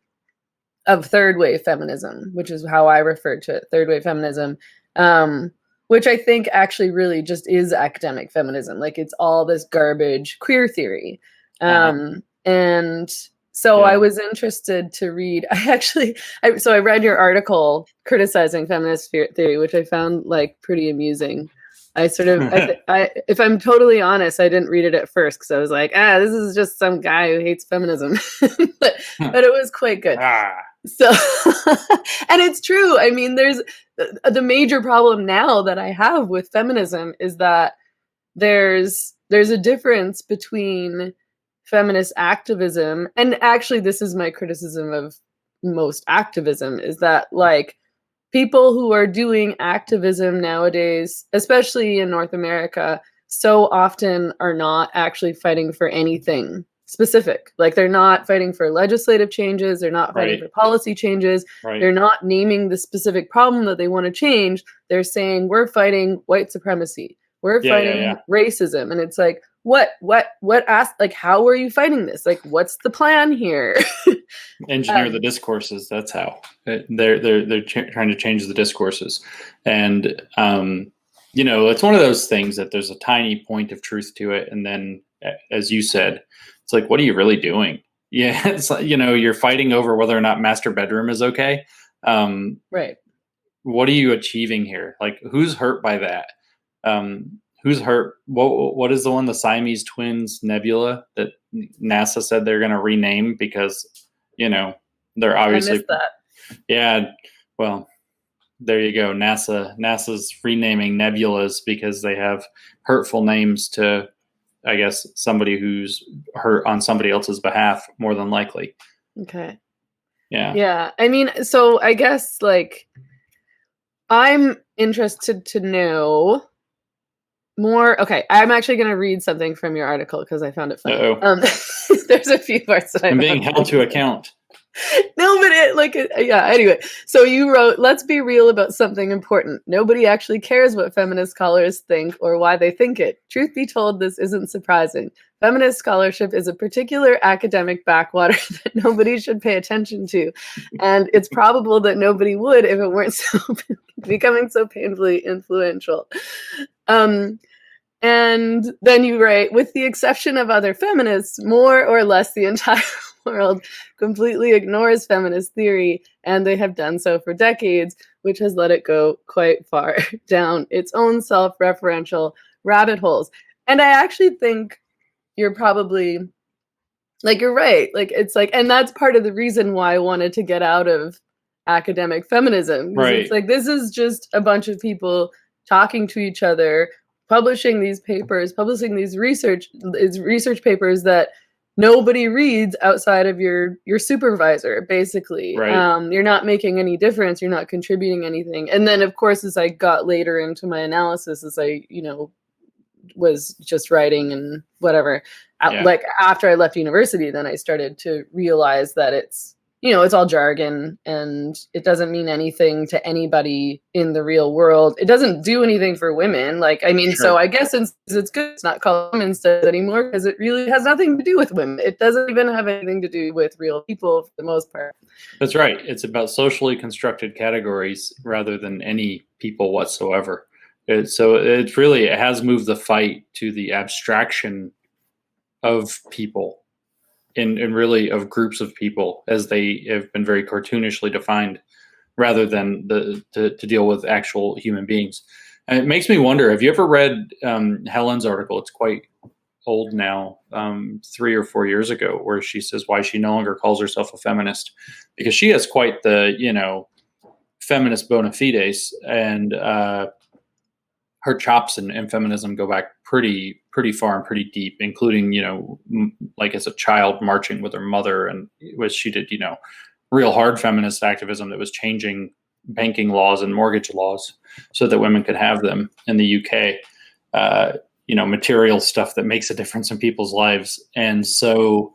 of third wave feminism, which is how I referred to it, third wave feminism. Which I think actually really just is academic feminism. Like, it's all this garbage queer theory. And so I was interested to read, I read your article criticizing feminist theory, which I found like pretty amusing. I sort of, if I'm totally honest, I didn't read it at first because I was like, this is just some guy who hates feminism. but it was quite good. So, and it's true. I mean, there's the major problem now that I have with feminism is that there's a difference between feminist activism, and actually this is my criticism of most activism, is that, like, people who are doing activism nowadays, especially in North America, so often are not actually fighting for anything specific. Like, they're not fighting for legislative changes. They're not fighting for policy changes. They're not naming the specific problem that they want to change. They're saying, we're fighting white supremacy. We're fighting racism. And it's like, like, how are you fighting this? Like, what's the plan here? Engineer the discourses. That's how they're trying to change the discourses. And, you know, it's one of those things that there's a tiny point of truth to it. And then, as you said, it's like, what are you really doing? Yeah, it's like, you know, you're fighting over whether or not master bedroom is okay. Right. What are you achieving here? Like, who's hurt by that? Who's hurt? What is the one, the Siamese twins nebula that NASA said they're going to rename because, you know, they're obviously. I missed that. Yeah. Well, there you go. NASA's renaming nebulas because they have hurtful names to, I guess, somebody who's hurt on somebody else's behalf, more than likely. Okay. Yeah. Yeah. I mean, so I guess, like, I'm interested to know more. Okay. I'm actually going to read something from your article because I found it funny. There's a few parts that I'm being held to account. No, but anyway. So you wrote, let's be real about something important. Nobody actually cares what feminist scholars think or why they think it. Truth be told, this isn't surprising. Feminist scholarship is a particular academic backwater that nobody should pay attention to. And it's probable that nobody would if it weren't becoming so painfully influential. And then you write, with the exception of other feminists, more or less the entire world completely ignores feminist theory, and they have done so for decades, which has let it go quite far down its own self-referential rabbit holes. And I actually think you're probably, like, you're right. Like, it's like, and that's part of the reason why I wanted to get out of academic feminism. Right. It's like, this is just a bunch of people talking to each other, publishing these papers, publishing these research papers that nobody reads outside of your supervisor, basically. Right. You're not making any difference. You're not contributing anything. And then, of course, as I got later into my analysis, as I, you know, was just writing and whatever, like, after I left university, then I started to realize that it's, you know, it's all jargon and it doesn't mean anything to anybody in the real world. It doesn't do anything for women. Like, I mean, So I guess it's good it's not called women's studies anymore because it really has nothing to do with women. It doesn't even have anything to do with real people for the most part. That's right. It's about socially constructed categories rather than any people whatsoever. So it really has moved the fight to the abstraction of people. And really of groups of people, as they have been very cartoonishly defined rather than to deal with actual human beings. And it makes me wonder, have you ever read Helen's article? It's quite old now, 3 or 4 years ago, where she says why she no longer calls herself a feminist, because she has quite the, feminist bona fides, and her chops in feminism go back pretty far and pretty deep, including, like as a child marching with her mother, and she did, real hard feminist activism that was changing banking laws and mortgage laws so that women could have them in the UK. Material stuff that makes a difference in people's lives. And so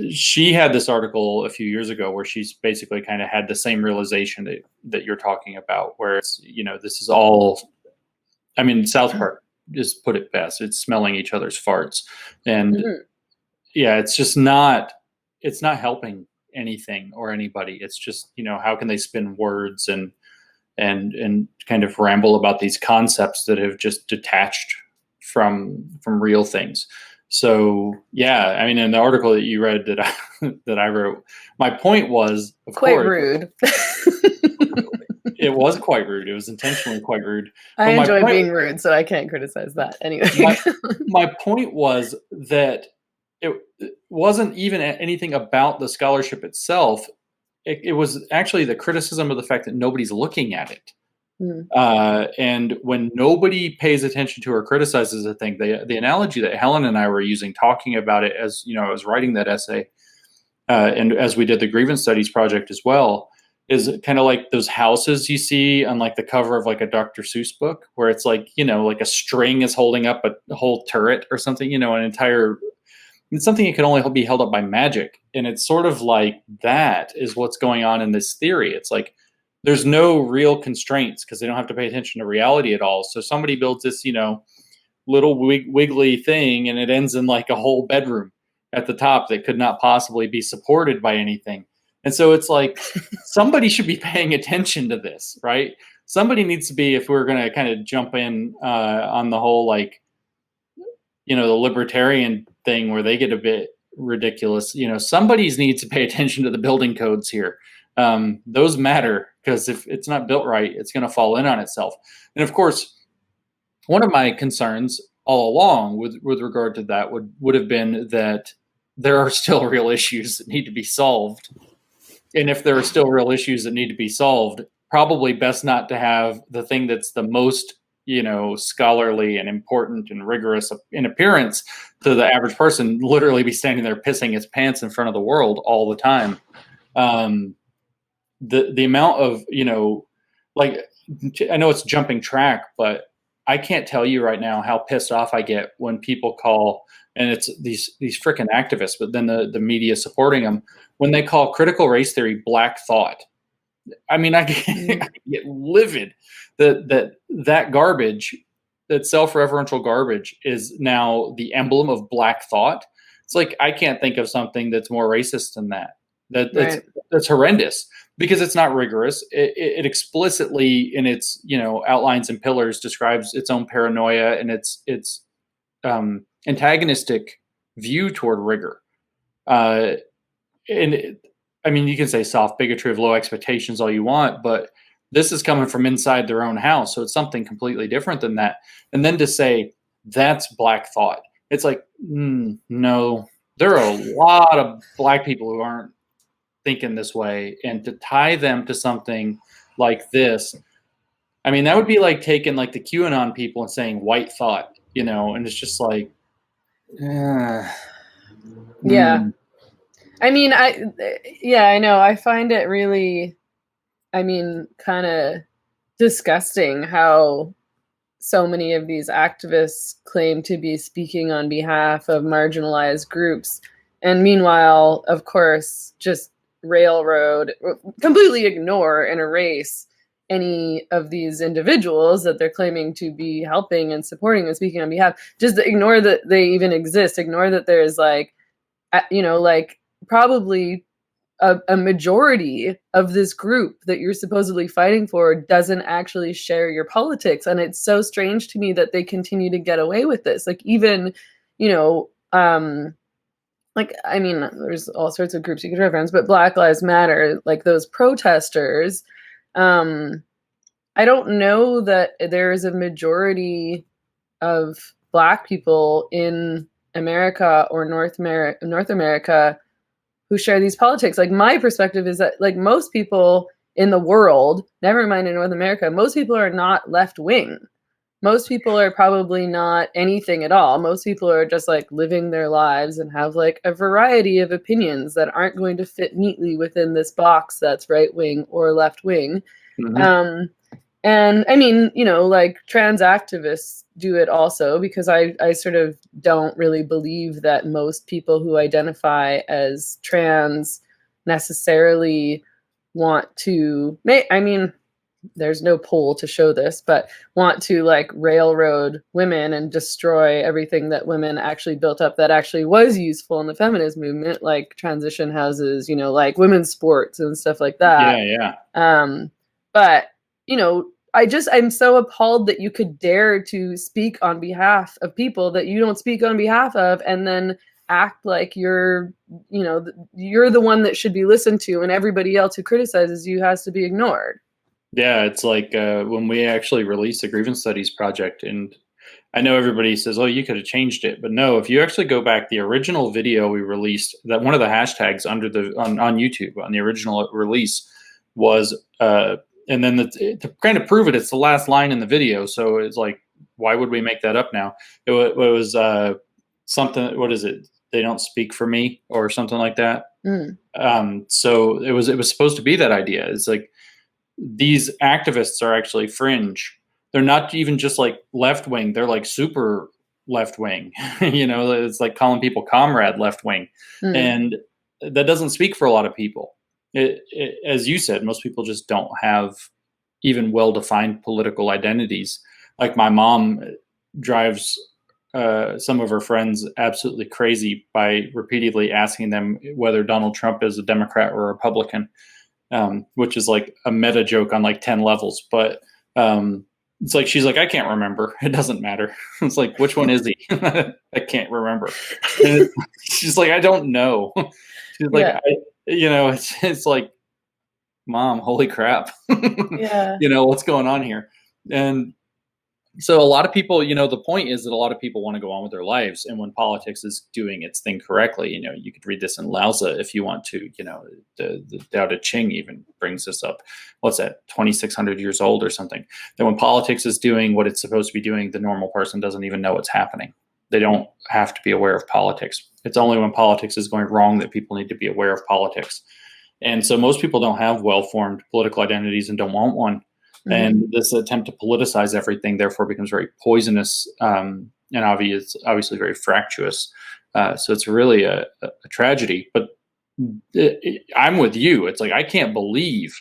she had this article a few years ago where she's basically kind of had the same realization that you're talking about, where it's, this is all, South Park just put it best. It's smelling each other's farts. And yeah, it's just it's not helping anything or anybody. It's just, how can they spin words and kind of ramble about these concepts that have just detached from real things. So yeah, in the article that you read that I wrote, my point was, of quite course, rude. It was quite rude. It was intentionally quite rude. I enjoy being rude, so I can't criticize that anyway. My point was that it wasn't even anything about the scholarship itself. It was actually the criticism of the fact that nobody's looking at it. And when nobody pays attention to or criticizes a thing, the analogy that Helen and I were using, talking about it as, I was writing that essay, and as we did the Grievance Studies project as well, is kind of like those houses you see on like the cover of like a Dr. Seuss book, where it's like, like a string is holding up a whole turret or something, it's something that can only be held up by magic. And it's sort of like that is what's going on in this theory. It's like, there's no real constraints because they don't have to pay attention to reality at all. So somebody builds this, little wiggly thing, and it ends in like a whole bedroom at the top that could not possibly be supported by anything. And so it's like, somebody should be paying attention to this, right? Somebody needs to be, if we're going to kind of jump in on the whole, like, the libertarian thing where they get a bit ridiculous, somebody needs to pay attention to the building codes here. Those matter, because if it's not built right, it's going to fall in on itself. And of course, one of my concerns all along with regard to that would have been that there are still real issues that need to be solved. And if there are still real issues that need to be solved, probably best not to have the thing that's the most, scholarly and important and rigorous in appearance to the average person literally be standing there pissing his pants in front of the world all the time. The amount of, like, I know it's jumping track, but I can't tell you right now how pissed off I get when people call, and it's these frickin' activists, but then the media supporting them, when they call critical race theory black thought. I get livid that garbage, that self-referential garbage, is now the emblem of black thought. It's like, I can't think of something that's more racist than that. That's horrendous, because it's not rigorous. It explicitly, in its outlines and pillars, describes its own paranoia and its antagonistic view toward rigor. You can say soft bigotry of low expectations all you want, but this is coming from inside their own house, so it's something completely different than that. And then to say that's black thought, it's like, no, there are a lot of black people who aren't thinking this way, and to tie them to something like this, that would be like taking like the QAnon people and saying white thought, and it's just like, yeah. I know. I find it really, kind of disgusting how so many of these activists claim to be speaking on behalf of marginalized groups, and meanwhile, of course, just completely ignore and erase any of these individuals that they're claiming to be helping and supporting and speaking on behalf. Just ignore that they even exist. Ignore that there's probably a majority of this group that you're supposedly fighting for doesn't actually share your politics. And it's so strange to me that they continue to get away with this. Like, even, like, I mean, there's all sorts of groups you could reference, but Black Lives Matter, like those protesters, I don't know that there is a majority of Black people in America or North America who share these politics. Like, my perspective is that, like, most people in the world, never mind in North America, most people are not left wing. Most people are probably not anything at all. Most people are just like living their lives and have like a variety of opinions that aren't going to fit neatly within this box that's right wing or left wing. Mm-hmm. And I mean, you know, like trans activists do it also, because I sort of don't really believe that most people who identify as trans necessarily want to, I mean, there's no poll to show this, but want to like railroad women and destroy everything that women actually built up that actually was useful in the feminist movement, like transition houses, you know, like women's sports and stuff like that. Yeah. But, you know, I'm so appalled that you could dare to speak on behalf of people that you don't speak on behalf of, and then act like you're, you know, you're the one that should be listened to, and everybody else who criticizes you has to be ignored. Yeah, it's like when we actually released the Grievance Studies project, and I know everybody says, "Oh, you could have changed it," but no. If you actually go back, the original video we released, that one of the hashtags under on YouTube on the original release was, and then to kind of prove it, it's the last line in the video. So it's like, why would we make that up now? It was something. What is it? They don't speak for me, or something like that. So it was supposed to be that idea. It's like, these activists are actually fringe. They're not even just like left wing. They're like super left wing. You know, it's like calling people comrade left wing. And that doesn't speak for a lot of people. As you said, most people just don't have even well-defined political identities. Like my mom drives some of her friends absolutely crazy by repeatedly asking them whether Donald Trump is a Democrat or a Republican. Which is like a meta joke on like 10 levels. But it's like, she's like, I can't remember. It doesn't matter. It's like, which one is he? I can't remember. And she's like, I don't know. She's like, you know, it's like, Mom, holy crap. Yeah. You know, what's going on here? And so a lot of people, you know, the point is that a lot of people want to go on with their lives. And when politics is doing its thing correctly, you know, you could read this in Laozi if you want to, you know, the Tao Te Ching even brings this up. What's that, 2,600 years old or something? That when politics is doing what it's supposed to be doing, the normal person doesn't even know what's happening. They don't have to be aware of politics. It's only when politics is going wrong that people need to be aware of politics. And so most people don't have well-formed political identities and don't want one. And this attempt to politicize everything, therefore, becomes very poisonous and obviously very fractious. So it's really a tragedy. But I'm with you. It's like, I can't believe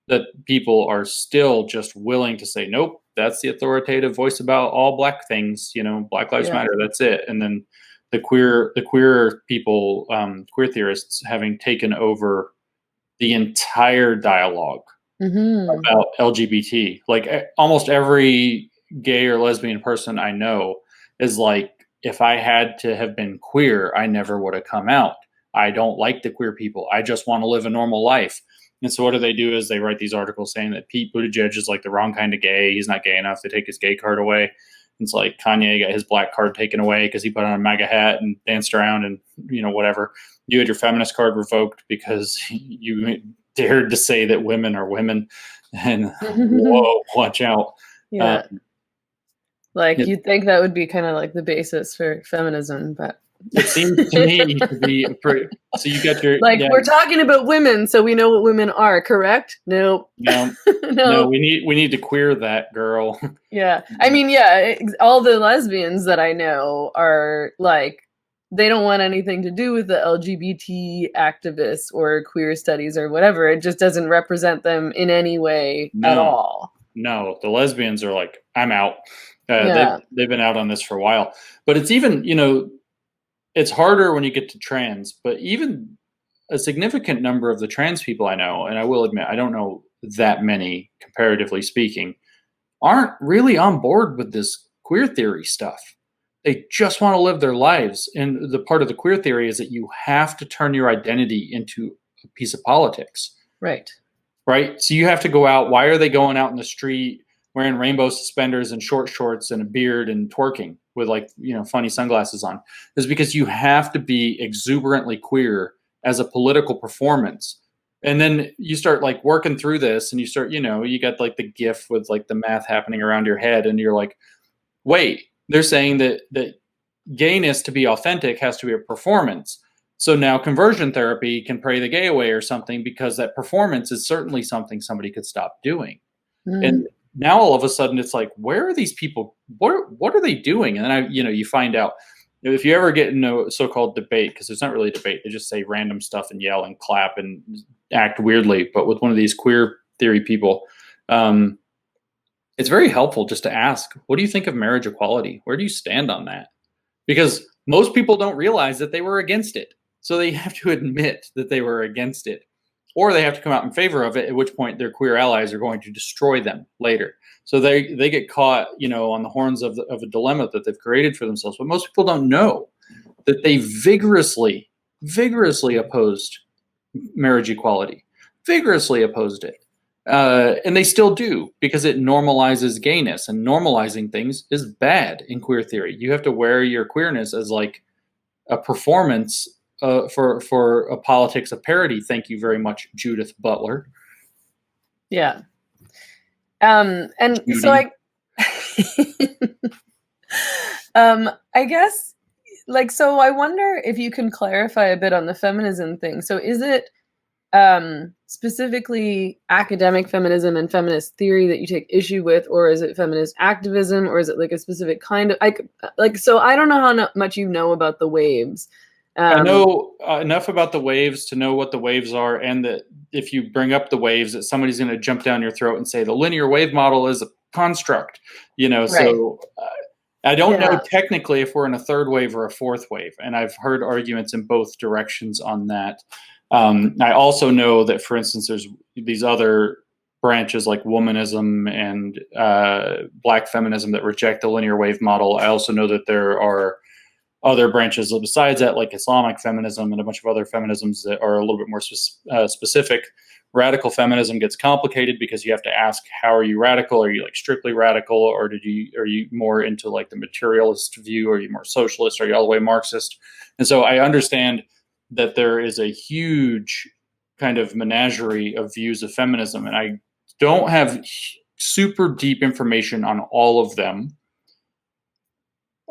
that people are still just willing to say, nope, that's the authoritative voice about all Black things. You know, Black Lives Matter. That's it. And then the queer people, queer theorists, having taken over the entire dialogue about LGBT. Like almost every gay or lesbian person I know is like, if I had to have been queer, I never would have come out. I don't like the queer people. I just want to live a normal life. And so what do? Is they write these articles saying that Pete Buttigieg is like the wrong kind of gay. He's not gay enough. They take his gay card away. It's like Kanye got his black card taken away because he put on a MAGA hat and danced around and, you know, whatever. You had your feminist card revoked because you dared to say that women are women. And whoa, watch out. Yeah. Like, you'd think that would be kind of like the basis for feminism, but it seems to me to be pretty. So you got your like, we're talking about women, so we know what women are, correct? Nope. No, we need to queer that, girl. Yeah, I mean, yeah, all the lesbians that I know are like, they don't want anything to do with the LGBT activists or queer studies or whatever. It just doesn't represent them in any way at all. No, the lesbians are like, I'm out. They've been out on this for a while. But it's even, you know, it's harder when you get to trans, but even a significant number of the trans people I know, and I will admit, I don't know that many, comparatively speaking, aren't really on board with this queer theory stuff. They just want to live their lives. And the part of the queer theory is that you have to turn your identity into a piece of politics. Right. Right. So you have to go out. Why are they going out in the street wearing rainbow suspenders and short shorts and a beard and twerking with like, funny sunglasses on? Is because you have to be exuberantly queer as a political performance. And then you start like working through this and you start, you got like the GIF with like the math happening around your head. And you're like, wait, they're saying that gayness to be authentic has to be a performance. So now conversion therapy can pray the gay away or something, because that performance is certainly something somebody could stop doing. And now all of a sudden it's like, where are these people? What are they doing? And then you find out, if you ever get in a so-called debate, because there's not really a debate, they just say random stuff and yell and clap and act weirdly. But with one of these queer theory people, it's very helpful just to ask, what do you think of marriage equality? Where do you stand on that? Because most people don't realize that they were against it. So they have to admit that they were against it, or they have to come out in favor of it, at which point their queer allies are going to destroy them later. So they get caught, on the horns of a dilemma that they've created for themselves. But most people don't know that they vigorously opposed marriage equality, vigorously opposed it. And they still do, because it normalizes gayness, and normalizing things is bad in queer theory. You have to wear your queerness as like a performance for a politics of parody. Thank you very much, Judith Butler. Yeah. And Judy. So I guess so I wonder if you can clarify a bit on the feminism thing. So is it specifically academic feminism and feminist theory that you take issue with, or is it feminist activism, or is it like a specific kind of so I don't know how much you know about the waves. I know enough about the waves to know what the waves are, and that if you bring up the waves, that somebody's going to jump down your throat and say the linear wave model is a construct, Right. So I don't know technically if we're in a third wave or a fourth wave, and I've heard arguments in both directions on that. I also know that, for instance, there's these other branches like womanism and black feminism that reject the linear wave model. I also know that there are other branches besides that, like Islamic feminism and a bunch of other feminisms that are a little bit more specific. Radical feminism gets complicated because you have to ask, how are you radical? Are you like strictly radical, or are you more into like the materialist view? Are you more socialist? Are you all the way Marxist? And so I understand that there is a huge kind of menagerie of views of feminism, and I don't have super deep information on all of them.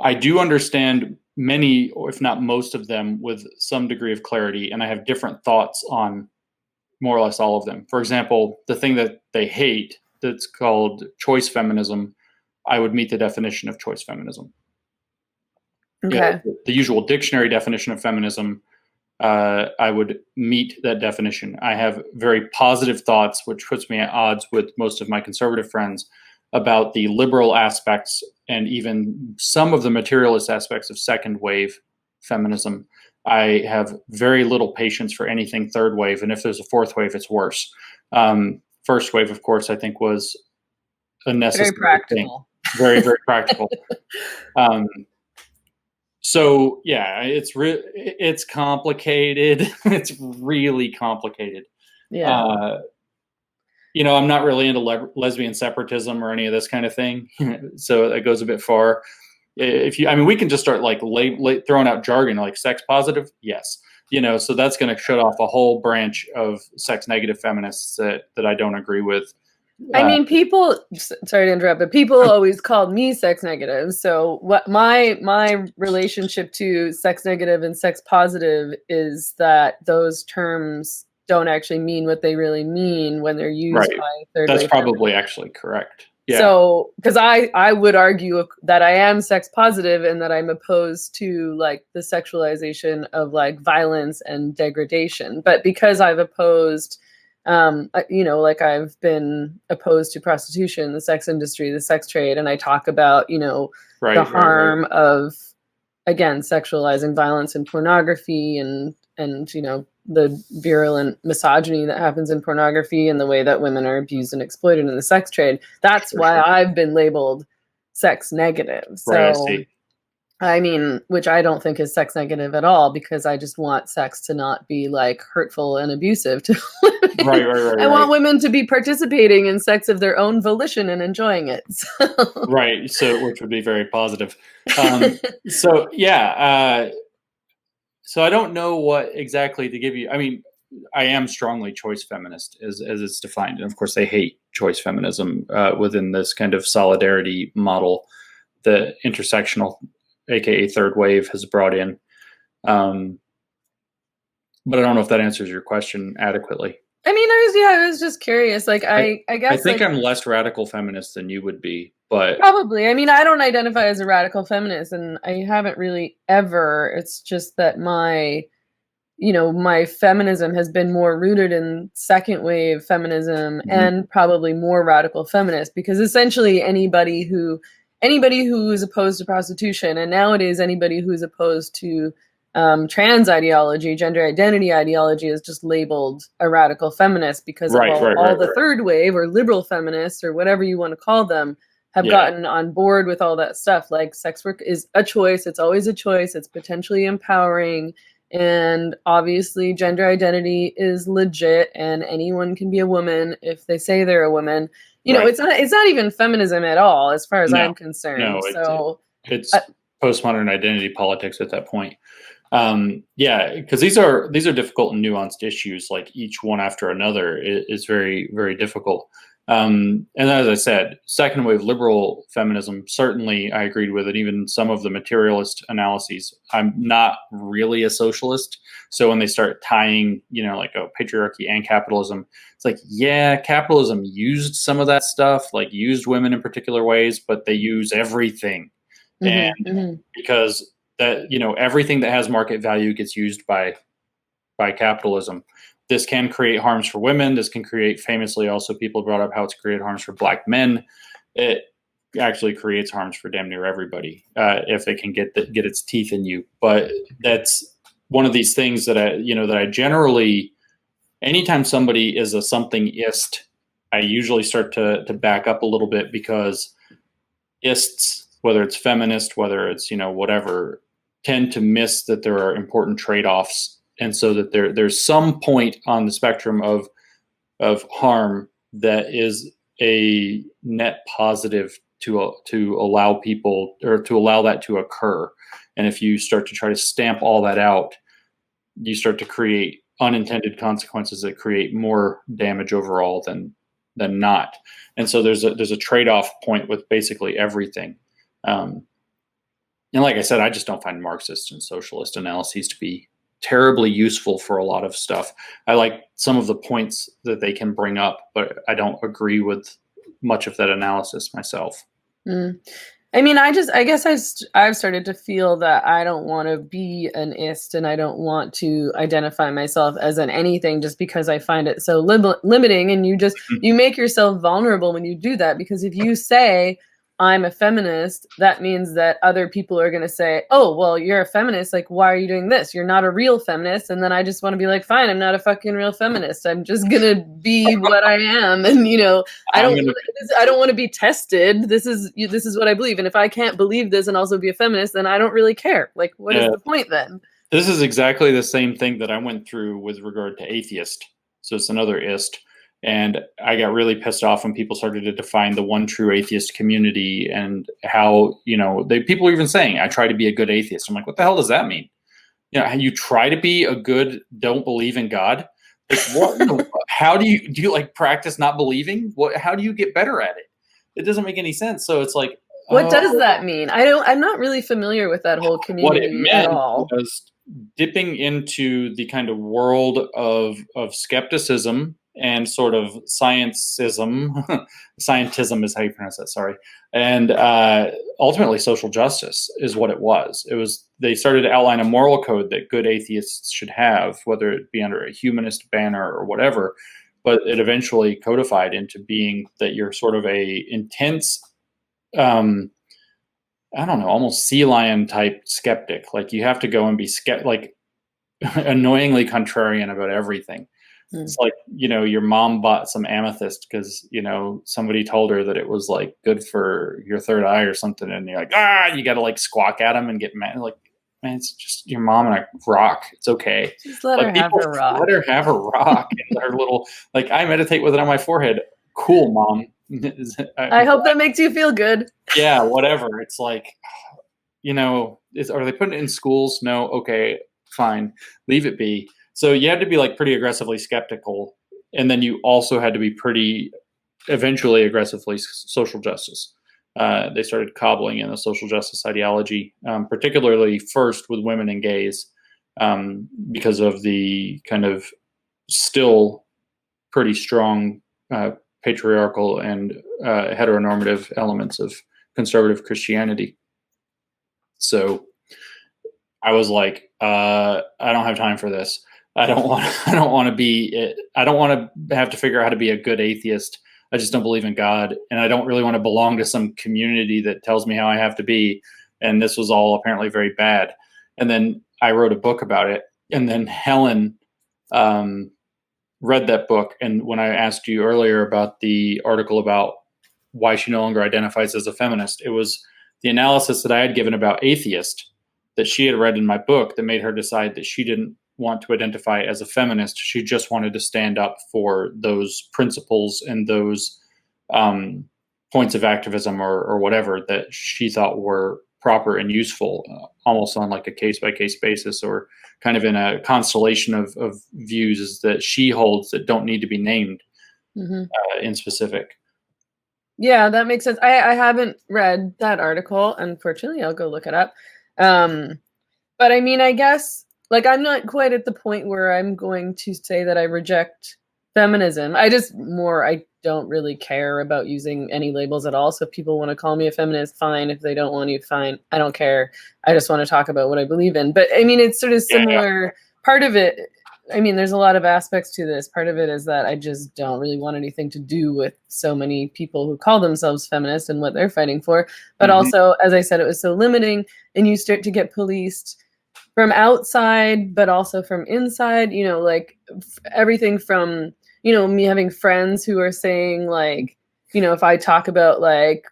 I do understand many, or if not most of them, with some degree of clarity, and I have different thoughts on more or less all of them. For example, the thing that they hate, that's called choice feminism, I would meet the definition of choice feminism. Okay. The usual dictionary definition of feminism, I would meet that definition. I have very positive thoughts, which puts me at odds with most of my conservative friends, about the liberal aspects and even some of the materialist aspects of second wave feminism. I have very little patience for anything third wave, and if there's a fourth wave, it's worse. First wave, of course, I think was a necessary very practical thing. Very, very practical. So yeah, it's complicated. It's really complicated. Yeah. I'm not really into lesbian separatism or any of this kind of thing. So that goes a bit far. We can just start like throwing out jargon, like sex positive. Yes. So that's going to shut off a whole branch of sex negative feminists that I don't agree with. People, sorry to interrupt, but people always called me sex negative. So what my relationship to sex negative and sex positive is that those terms don't actually mean what they really mean when they're used by third wave. That's probably actually correct. Yeah. So, because I would argue that I am sex positive and that I'm opposed to like the sexualization of like violence and degradation, but because I've opposed, I've been opposed to prostitution, the sex industry, the sex trade, and I talk about the harm of, again, sexualizing violence and pornography and the virulent misogyny that happens in pornography and the way that women are abused and exploited in the sex trade. That's why I've been labeled sex negative. So, right, I see. I mean, which I don't think is sex negative at all, because I just want sex to not be like hurtful and abusive to women. I want women to be participating in sex of their own volition and enjoying it. So. Right. So, which would be very positive. So yeah. So I don't know what exactly to give you. I mean, I am strongly choice feminist as it's defined. And of course, they hate choice feminism within this kind of solidarity model the intersectional, aka third wave, has brought in. But I don't know if that answers your question adequately. I mean, I was just curious. Like, I guess I think like, I'm less radical feminist than you would be, but probably. I mean, I don't identify as a radical feminist, and I haven't really ever. It's just that my feminism has been more rooted in second wave feminism and probably more radical feminist, because essentially anybody who is opposed to prostitution, and nowadays anybody who is opposed to trans ideology, gender identity ideology, is just labeled a radical feminist, because of all the third wave or liberal feminists or whatever you want to call them have gotten on board with all that stuff. Like, sex work is a choice. It's always a choice. It's potentially empowering. And obviously gender identity is legit, and anyone can be a woman if they say they're a woman. It's not even feminism at all, as far as I'm concerned. No, it's postmodern identity politics at that point. Because these are difficult and nuanced issues. Like, each one after another is very, very difficult. And as I said, second wave liberal feminism, certainly I agreed with it. Even some of the materialist analyses. I'm not really a socialist, so when they start tying, like patriarchy and capitalism, it's like, yeah, capitalism used some of that stuff, like used women in particular ways, but they use everything, because that everything that has market value gets used by capitalism. This can create harms for women. This can create, famously, also people brought up how it's created harms for Black men. It actually creates harms for damn near everybody if it can get its teeth in you. But that's one of these things that I generally, anytime somebody is a somethingist, I usually start to back up a little bit, because ists, whether it's feminist, whether it's whatever, tend to miss that there are important trade-offs. And so that there's some point on the spectrum of harm that is a net positive to allow people, or to allow that to occur. And if you start to try to stamp all that out, you start to create unintended consequences that create more damage overall than not. And so there's a trade-off point with basically everything. And like I said, I just don't find Marxist and socialist analyses to be terribly useful for a lot of stuff. I like some of the points that they can bring up, but I don't agree with much of that analysis myself. I mean, I guess I've started to feel that I don't want to be an ist, and I don't want to identify myself as an anything, just because I find it so limiting. And you make yourself vulnerable when you do that, because if you say I'm a feminist, that means that other people are going to say, oh, well, you're a feminist. Like, why are you doing this? You're not a real feminist. And then I just want to be like, fine, I'm not a fucking real feminist. I'm just going to be what I am. And, I don't want to be tested. This is what I believe. And if I can't believe this and also be a feminist, then I don't really care. Like, what is the point then? This is exactly the same thing that I went through with regard to atheist. So it's another ist. And I got really pissed off when people started to define the one true atheist community, and how, people were even saying, I try to be a good atheist. I'm like, what the hell does that mean? You try to be a good, don't believe in God? Like, what? How do you like practice not believing? How do you get better at it? It doesn't make any sense. So it's like, what does that mean? I'm not really familiar with that whole community what it meant at all. Was dipping into the kind of world of skepticism and sort of scientism. Scientism is how you pronounce that, sorry. And ultimately social justice is what it was. They started to outline a moral code that good atheists should have, whether it be under a humanist banner or whatever, but it eventually codified into being that you're sort of a intense, I don't know, almost sea lion type skeptic. Like, you have to go and be like annoyingly contrarian about everything. It's like, your mom bought some amethyst because, somebody told her that it was like good for your third eye or something. And you're like, you got to like squawk at them and get mad. Like, man, it's just your mom and a rock. It's okay. Just let her have her rock. Let her have a rock and her little, like, I meditate with it on my forehead. Cool, Mom. I hope that makes you feel good. Yeah, whatever. It's like, are they putting it in schools? No. Okay, fine. Leave it be. So you had to be like pretty aggressively skeptical. And then you also had to be pretty eventually aggressively social justice. They started cobbling in the social justice ideology, particularly first with women and gays, because of the kind of still pretty strong patriarchal and heteronormative elements of conservative Christianity. So I was like, I don't have time for this. I don't want to have to figure out how to be a good atheist. I just don't believe in God, and I don't really want to belong to some community that tells me how I have to be. And this was all apparently very bad. And then I wrote a book about it. And then Helen read that book. And when I asked you earlier about the article about why she no longer identifies as a feminist, it was the analysis that I had given about atheist that she had read in my book that made her decide that she didn't want to identify as a feminist. She just wanted to stand up for those principles and those points of activism or whatever that she thought were proper and useful, almost on like a case-by-case basis, or kind of in a constellation of views that she holds that don't need to be named in specific. Yeah, that makes sense. I haven't read that article. Unfortunately, I'll go look it up. But I mean, I guess, like, I'm not quite at the point where I'm going to say that I reject feminism. I don't really care about using any labels at all. So if people want to call me a feminist, fine. If they don't want to, fine. I don't care. I just want to talk about what I believe in. But I mean, it's sort of similar. Yeah. Part of it, I mean, there's a lot of aspects to this. Part of it is that I just don't really want anything to do with so many people who call themselves feminists and what they're fighting for. But also, as I said, it was so limiting, and you start to get policed from outside, but also from inside, like everything from, me having friends who are saying, like, if I talk about, like,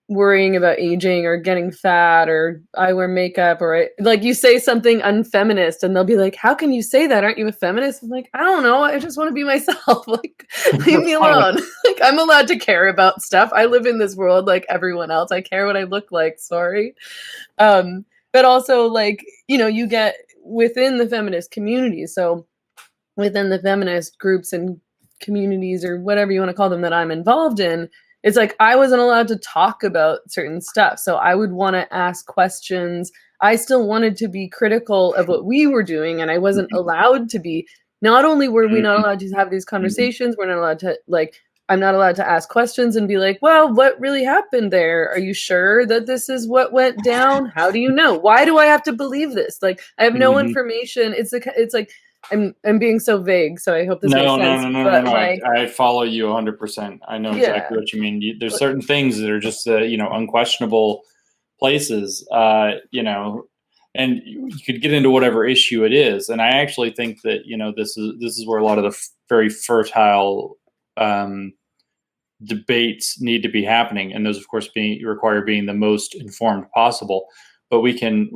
worrying about aging or getting fat, or I wear makeup, or like you say something unfeminist, and they'll be like, how can you say that? Aren't you a feminist? I'm like, I don't know. I just want to be myself. Like, leave me alone. Like, I'm allowed to care about stuff. I live in this world like everyone else. I care what I look like. Sorry. But also, like, you get within the feminist community. So within the feminist groups and communities, or whatever you want to call them, that I'm involved in, it's like I wasn't allowed to talk about certain stuff. So I would want to ask questions. I still wanted to be critical of what we were doing, and I wasn't allowed to be. Not only were we not allowed to have these conversations, we're not allowed to, like, I'm not allowed to ask questions and be like, well, what really happened there? Are you sure that this is what went down? How do you know? Why do I have to believe this? Like, I have no information. It's like I'm being so vague, so I hope this makes sense. No. Like, I follow you 100%. I know exactly what you mean. There's certain things that are just unquestionable places, and you could get into whatever issue it is. And I actually think that this is where a lot of the very fertile debates need to be happening, and those, of course, require being the most informed possible. But we can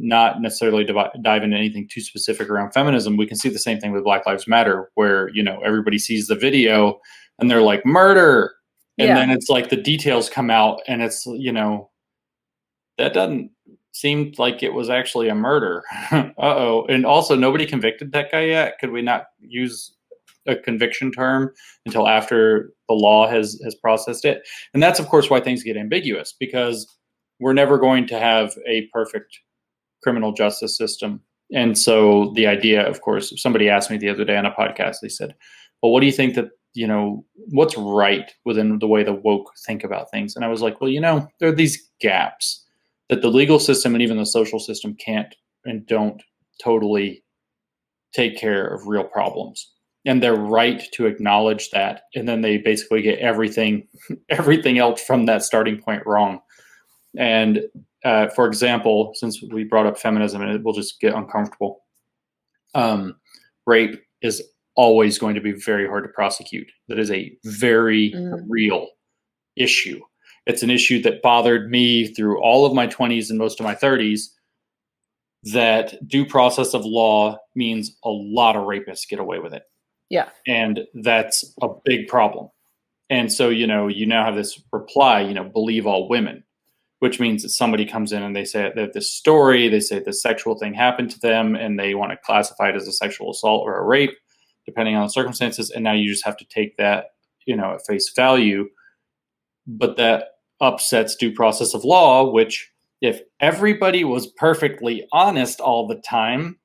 not necessarily dive into anything too specific around feminism. We can see the same thing with Black Lives Matter, where everybody sees the video and they're like, murder, and then it's like the details come out, and it's that doesn't seem like it was actually a murder. And also, nobody convicted that guy yet. Could we not use a conviction term until after the law has processed it? And that's, of course, why things get ambiguous, because we're never going to have a perfect criminal justice system. And so the idea, of course, somebody asked me the other day on a podcast, they said, well, what do you think that, what's right within the way the woke think about things? And I was like, well, there are these gaps that the legal system and even the social system can't and don't totally take care of real problems. And they're right to acknowledge that. And then they basically get everything else from that starting point wrong. And for example, since we brought up feminism, and it will just get uncomfortable, rape is always going to be very hard to prosecute. That is a very real issue. It's an issue that bothered me through all of my 20s and most of my 30s, that due process of law means a lot of rapists get away with it. Yeah. And that's a big problem. And so, you now have this reply, believe all women, which means that somebody comes in and they say that this story, they say this sexual thing happened to them and they want to classify it as a sexual assault or a rape, depending on the circumstances. And now you just have to take that, at face value. But that upsets due process of law, which if everybody was perfectly honest all the time,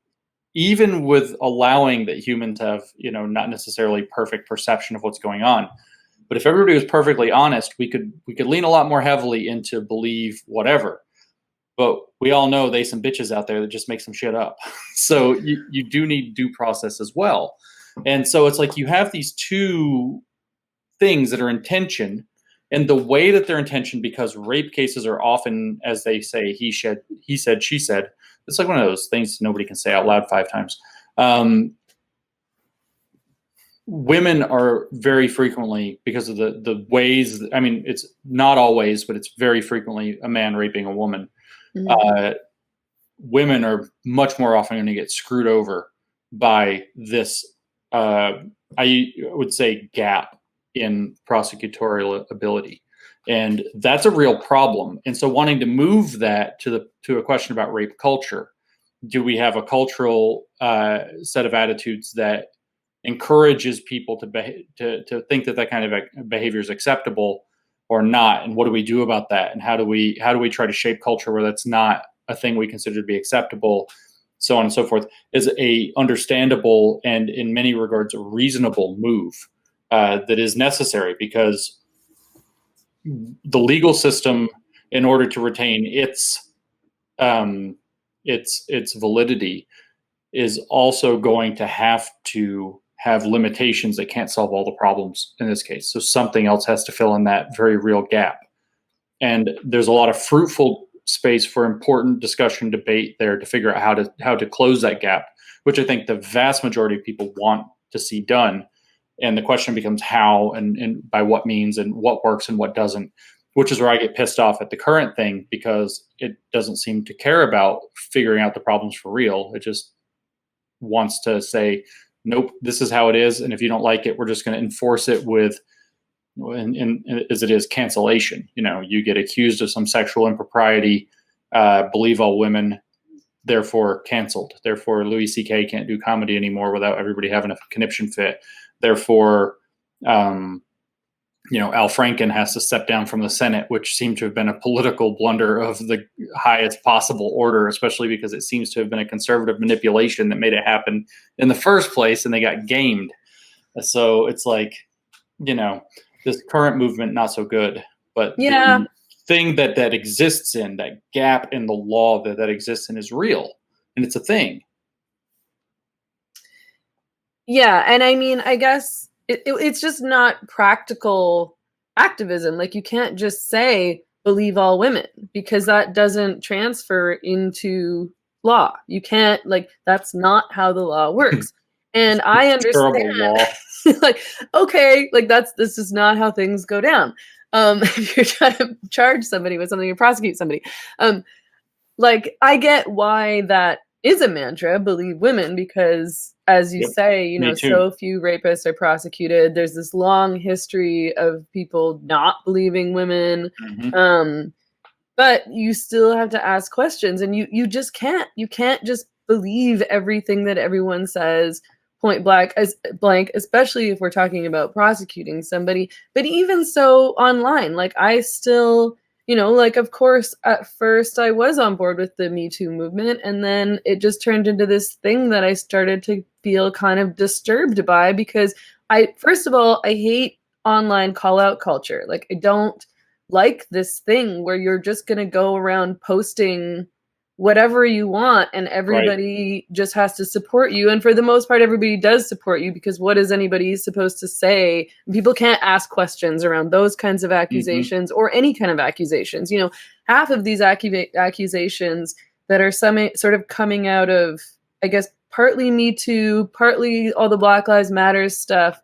even with allowing that humans have, not necessarily perfect perception of what's going on, but if everybody was perfectly honest, we could lean a lot more heavily into believe whatever. But we all know there's some bitches out there that just make some shit up. So you do need due process as well. And so it's like you have these two things that are in tension. And the way that they're in tension, because rape cases are often, as they say, he said, she said. It's like one of those things nobody can say out loud 5 times. Women are very frequently, because of the ways, it's not always, but it's very frequently a man raping a woman. Women are much more often going to get screwed over by this, I would say, gap in prosecutorial ability. And that's a real problem. And so wanting to move that to a question about rape culture, do we have a cultural set of attitudes that encourages people to think that kind of behavior is acceptable or not? And what do we do about that? And how do we try to shape culture where that's not a thing we consider to be acceptable, so on and so forth, is a understandable and in many regards a reasonable move that is necessary, because the legal system, in order to retain its validity, is also going to have limitations that can't solve all the problems in this case. So something else has to fill in that very real gap. And there's a lot of fruitful space for important discussion, debate there to figure out how to close that gap, which I think the vast majority of people want to see done. And the question becomes how and by what means and what works and what doesn't, which is where I get pissed off at the current thing, because it doesn't seem to care about figuring out the problems for real. It just wants to say, nope, this is how it is. And if you don't like it, we're just going to enforce it with, as it is, cancellation. You get accused of some sexual impropriety, believe all women, therefore canceled. Therefore, Louis C.K. can't do comedy anymore without everybody having a conniption fit. Therefore, Al Franken has to step down from the Senate, which seemed to have been a political blunder of the highest possible order, especially because it seems to have been a conservative manipulation that made it happen in the first place, and they got gamed. So it's like, this current movement, not so good. But the thing that exists in, that gap in the law that exists in, is real, and it's a thing. Yeah, and I guess it's just not practical activism. Like, you can't just say believe all women, because that doesn't transfer into law. You can't, that's not how the law works. And I understand. Terrible law. Okay, this is not how things go down. If you're trying to charge somebody with something or prosecute somebody, I get why that is a mantra, believe women, because as you say, so few rapists are prosecuted. There's this long history of people not believing women. But you still have to ask questions, and you just can't. You can't just believe everything that everyone says point blank, especially if we're talking about prosecuting somebody. But even so, online, I still, of course, at first I was on board with the Me Too movement, and then it just turned into this thing that I started to feel kind of disturbed by, because first of all, I hate online call-out culture. I don't like this thing where you're just going to go around posting whatever you want and everybody just has to support you. And for the most part, everybody does support you, because what is anybody supposed to say? People can't ask questions around those kinds of accusations or any kind of accusations. Half of these accusations that are some sort of coming out of, I guess, partly Me Too, partly all the Black Lives Matter stuff,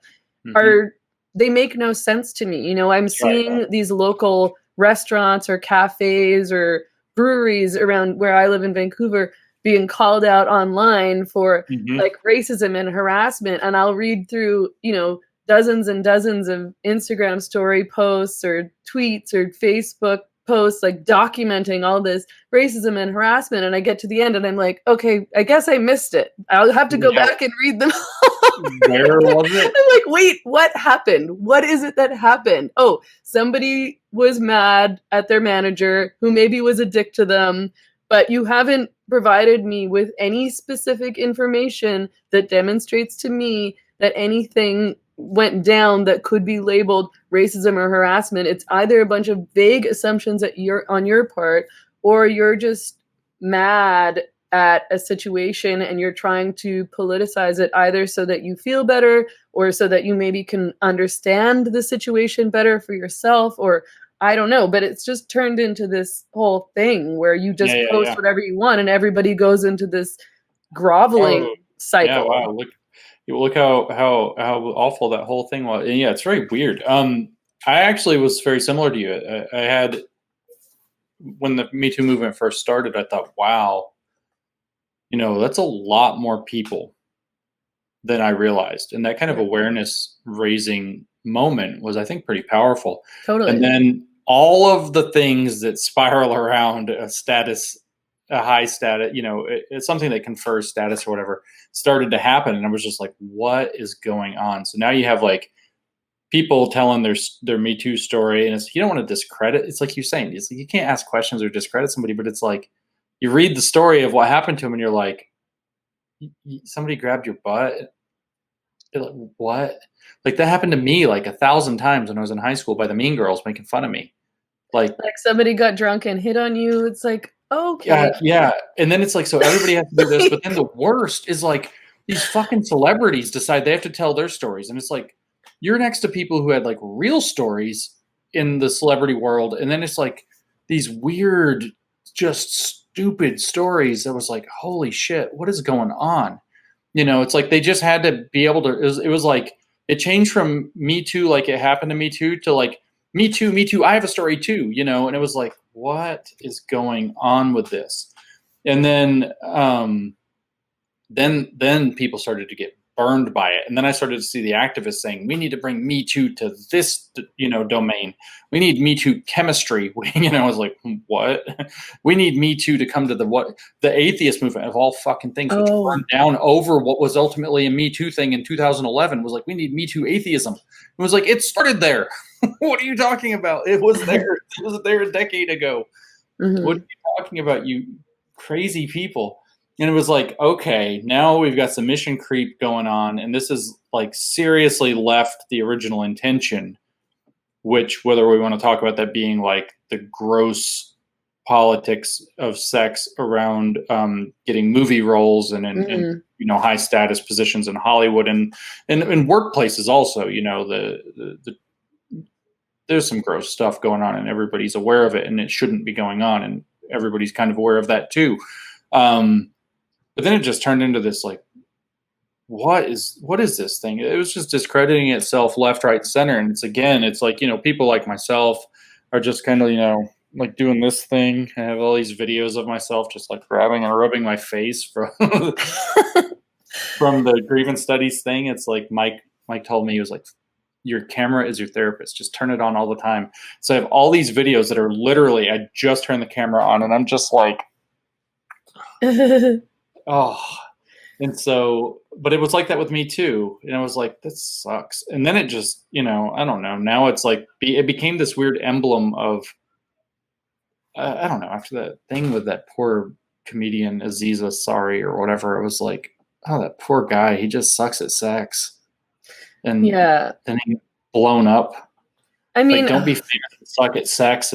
they make no sense to me. I'm seeing these local restaurants or cafes or breweries around where I live in Vancouver being called out online for like racism and harassment. And I'll read through, dozens and dozens of Instagram story posts or tweets or Facebook posts like documenting all this racism and harassment. And I get to the end and I'm like, okay, I guess I missed it. I'll have to go back and read them. Where was it? I'm like, wait, what happened? What is it that happened? Oh, somebody was mad at their manager who maybe was a dick to them, but you haven't provided me with any specific information that demonstrates to me that anything went down that could be labeled racism or harassment. It's either a bunch of vague assumptions on your part, or you're just mad at a situation and you're trying to politicize it either so that you feel better or so that you maybe can understand the situation better for yourself, or I don't know, but it's just turned into this whole thing where you just post whatever you want and everybody goes into this groveling cycle. Yeah, wow. Look how awful that whole thing was. And yeah, it's very weird. I actually was very similar to you. I had, when the Me Too movement first started, I thought, wow, that's a lot more people than I realized. And that kind of awareness raising moment was, I think, pretty powerful. Totally. And then all of the things that spiral around a high status, it's something that confers status or whatever, started to happen. And I was just like, what is going on? So now you have like people telling their Me Too story, and you don't want to discredit. It's like you're saying, it's like you can't ask questions or discredit somebody, but it's like you read the story of what happened to him and you're like, somebody grabbed your butt. You're like, what? Like that happened to me like 1,000 times when I was in high school by the mean girls making fun of me. Like somebody got drunk and hit on you. It's like, okay. Yeah. And then it's like, so everybody has to do this. But then the worst is like these fucking celebrities decide they have to tell their stories. And it's like, you're next to people who had like real stories in the celebrity world. And then it's like these weird, just stupid stories that was like, holy shit, what is going on? It's like they just had to be able to, it was like, it changed from Me Too, like it happened to Me Too, to like, Me Too, I have a story too, and it was like, what is going on with this? And then people started to get burned by it. And then I started to see the activists saying, we need to bring Me Too to this, domain. We need Me Too chemistry. I was like, what? We need Me Too to come to the atheist movement of all fucking things, which burned down over what was ultimately a Me Too thing in 2011, was like, we need Me Too atheism. It was like, it started there. What are you talking about? It was there. It was there a decade ago. What are you talking about, you crazy people? And it was like, okay, now we've got some mission creep going on, and this is like seriously left the original intention, which, whether we want to talk about that being like the gross politics of sex around getting movie roles and high status positions in Hollywood and workplaces also, there's some gross stuff going on and everybody's aware of it, and it shouldn't be going on, and everybody's kind of aware of that too. But then it just turned into this like, what is this thing? It was just discrediting itself left, right, center. And it's like, people like myself are just kind of, like doing this thing. I have all these videos of myself just like grabbing and rubbing my face from from the Grievance Studies thing. It's like Mike told me, he was like, your camera is your therapist. Just turn it on all the time. So I have all these videos that are literally, I just turn the camera on and I'm just like, oh. And so, but it was like that with Me Too. And I was like, this sucks. And then it just, I don't know. Now it's like, it became this weird emblem of, I don't know, after that thing with that poor comedian Aziz Ansari or whatever, it was like, oh, that poor guy, he just sucks at sex. And then he blown up. I mean, like, don't be famous and suck at sex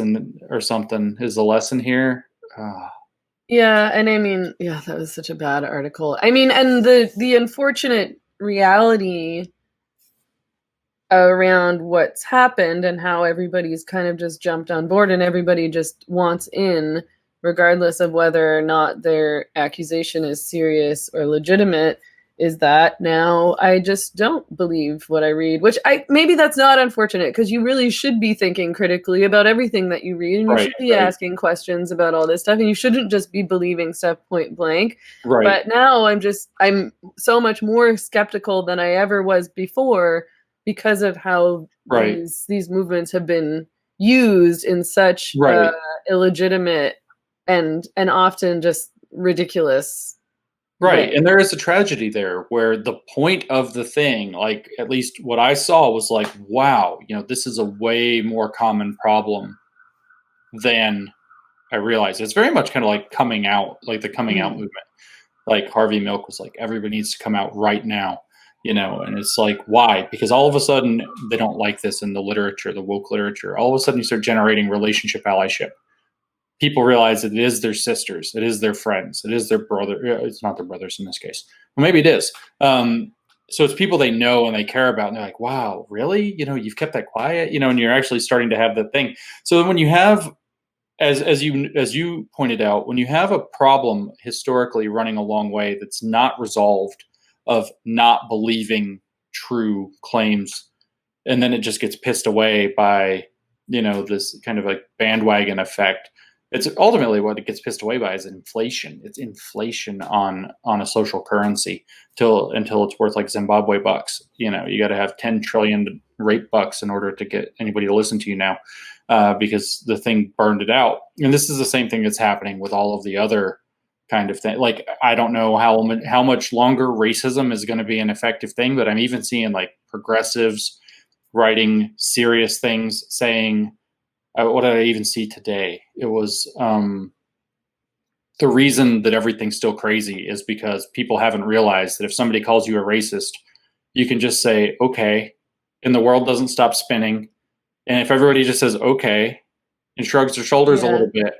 or something is the lesson here. Yeah, and I mean, that was such a bad article. I mean, and the unfortunate reality around what's happened and how everybody's kind of just jumped on board and everybody just wants in regardless of whether or not their accusation is serious or legitimate, is that now I just don't believe what I read, which maybe that's not unfortunate, because you really should be thinking critically about everything that you read, and you should be asking questions about all this stuff, and you shouldn't just be believing stuff point blank. Right. But now I'm so much more skeptical than I ever was before, because of how these movements have been used in such illegitimate and often just ridiculous way. And there is a tragedy there where the point of the thing, like at least what I saw, was like, wow, this is a way more common problem than I realized. It's very much kind of like coming out, like the coming out movement. Like Harvey Milk was like, everybody needs to come out right now, and it's like, why? Because all of a sudden they don't like this in the literature, the woke literature. All of a sudden you start generating relationship allyship. People realize that it is their sisters, it is their friends, it is their brother. It's not their brothers in this case. Well, maybe it is. So it's people they know and they care about, and they're like, wow, really? You've kept that quiet, and you're actually starting to have that thing. So when you have, as you pointed out, when you have a problem historically running a long way that's not resolved, of not believing true claims, and then it just gets pissed away by, this kind of like bandwagon effect. It's ultimately what it gets pissed away by is inflation. It's inflation on a social currency until it's worth like Zimbabwe bucks. You got to have 10 trillion rape bucks in order to get anybody to listen to you now, because the thing burned it out. And this is the same thing that's happening with all of the other kind of thing. Like, I don't know how much longer racism is going to be an effective thing, but I'm even seeing like progressives writing serious things saying, what did I even see today? It was the reason that everything's still crazy is because people haven't realized that if somebody calls you a racist, you can just say, okay, and the world doesn't stop spinning. And if everybody just says, okay, and shrugs their shoulders a little bit.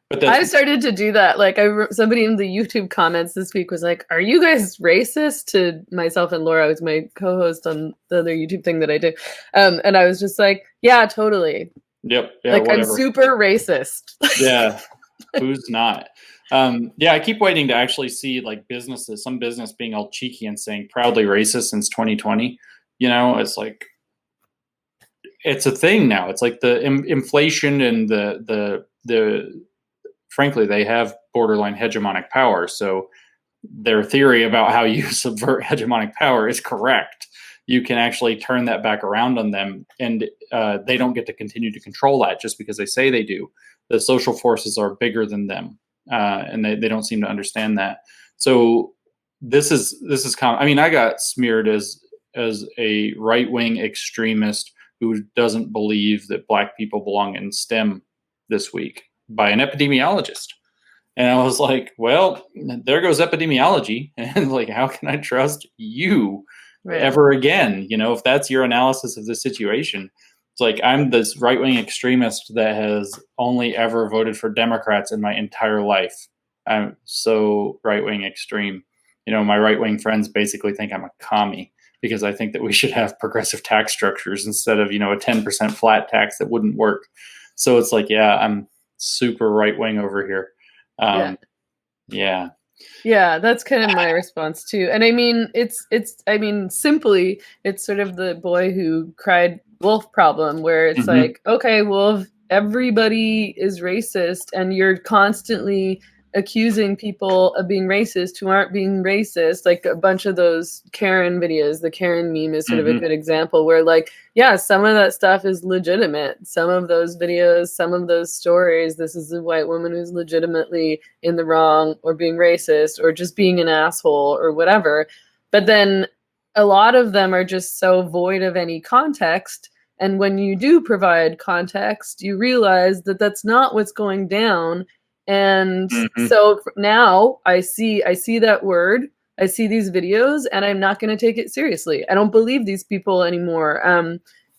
But I started to do that. Like somebody in the YouTube comments this week was like, are you guys racist? To myself and Laura, who's my co-host on the other YouTube thing that I do. And I was just like, yeah, totally. Yep. Yeah, like whatever. I'm super racist. Yeah. Who's not? I keep waiting to actually see like some business being all cheeky and saying proudly racist since 2020. It's like, it's a thing now. It's like the inflation and the frankly, they have borderline hegemonic power. So their theory about how you subvert hegemonic power is correct. You can actually turn that back around on them, and they don't get to continue to control that just because they say they do. The social forces are bigger than them, and they don't seem to understand that. So this is common. I mean, I got smeared as a right-wing extremist who doesn't believe that Black people belong in STEM this week by an epidemiologist. And I was like, well, there goes epidemiology. And like, how can I trust you ever again? If that's your analysis of the situation, it's like, I'm this right-wing extremist that has only ever voted for Democrats in my entire life. I'm so right-wing extreme. My right-wing friends basically think I'm a commie because I think that we should have progressive tax structures instead of, a 10% flat tax that wouldn't work. So it's like, yeah, I'm super right-wing over here. Yeah, that's kind of my response too. And I mean, simply, it's sort of the boy who cried wolf problem, where it's like, okay, well, if everybody is racist and you're constantly accusing people of being racist who aren't being racist, like a bunch of those Karen videos, the Karen meme is sort of a good example where like, yeah, some of that stuff is legitimate. Some of those videos, some of those stories, this is a white woman who's legitimately in the wrong or being racist or just being an asshole or whatever. But then a lot of them are just so void of any context. And when you do provide context, you realize that that's not what's going down. And so now I see that word, I see these videos, and I'm not going to take it seriously. I don't believe these people anymore.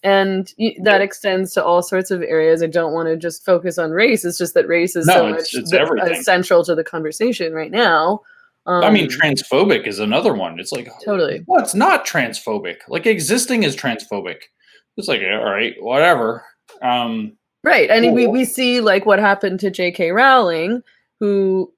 And that extends to all sorts of areas. I don't want to just focus on race. It's just that race is central to the conversation right now. I mean, transphobic is another one. It's like, totally. Well, it's not transphobic. Like, existing is transphobic. It's like, all right, whatever. Right. And we see like what happened to J.K. Rowling who,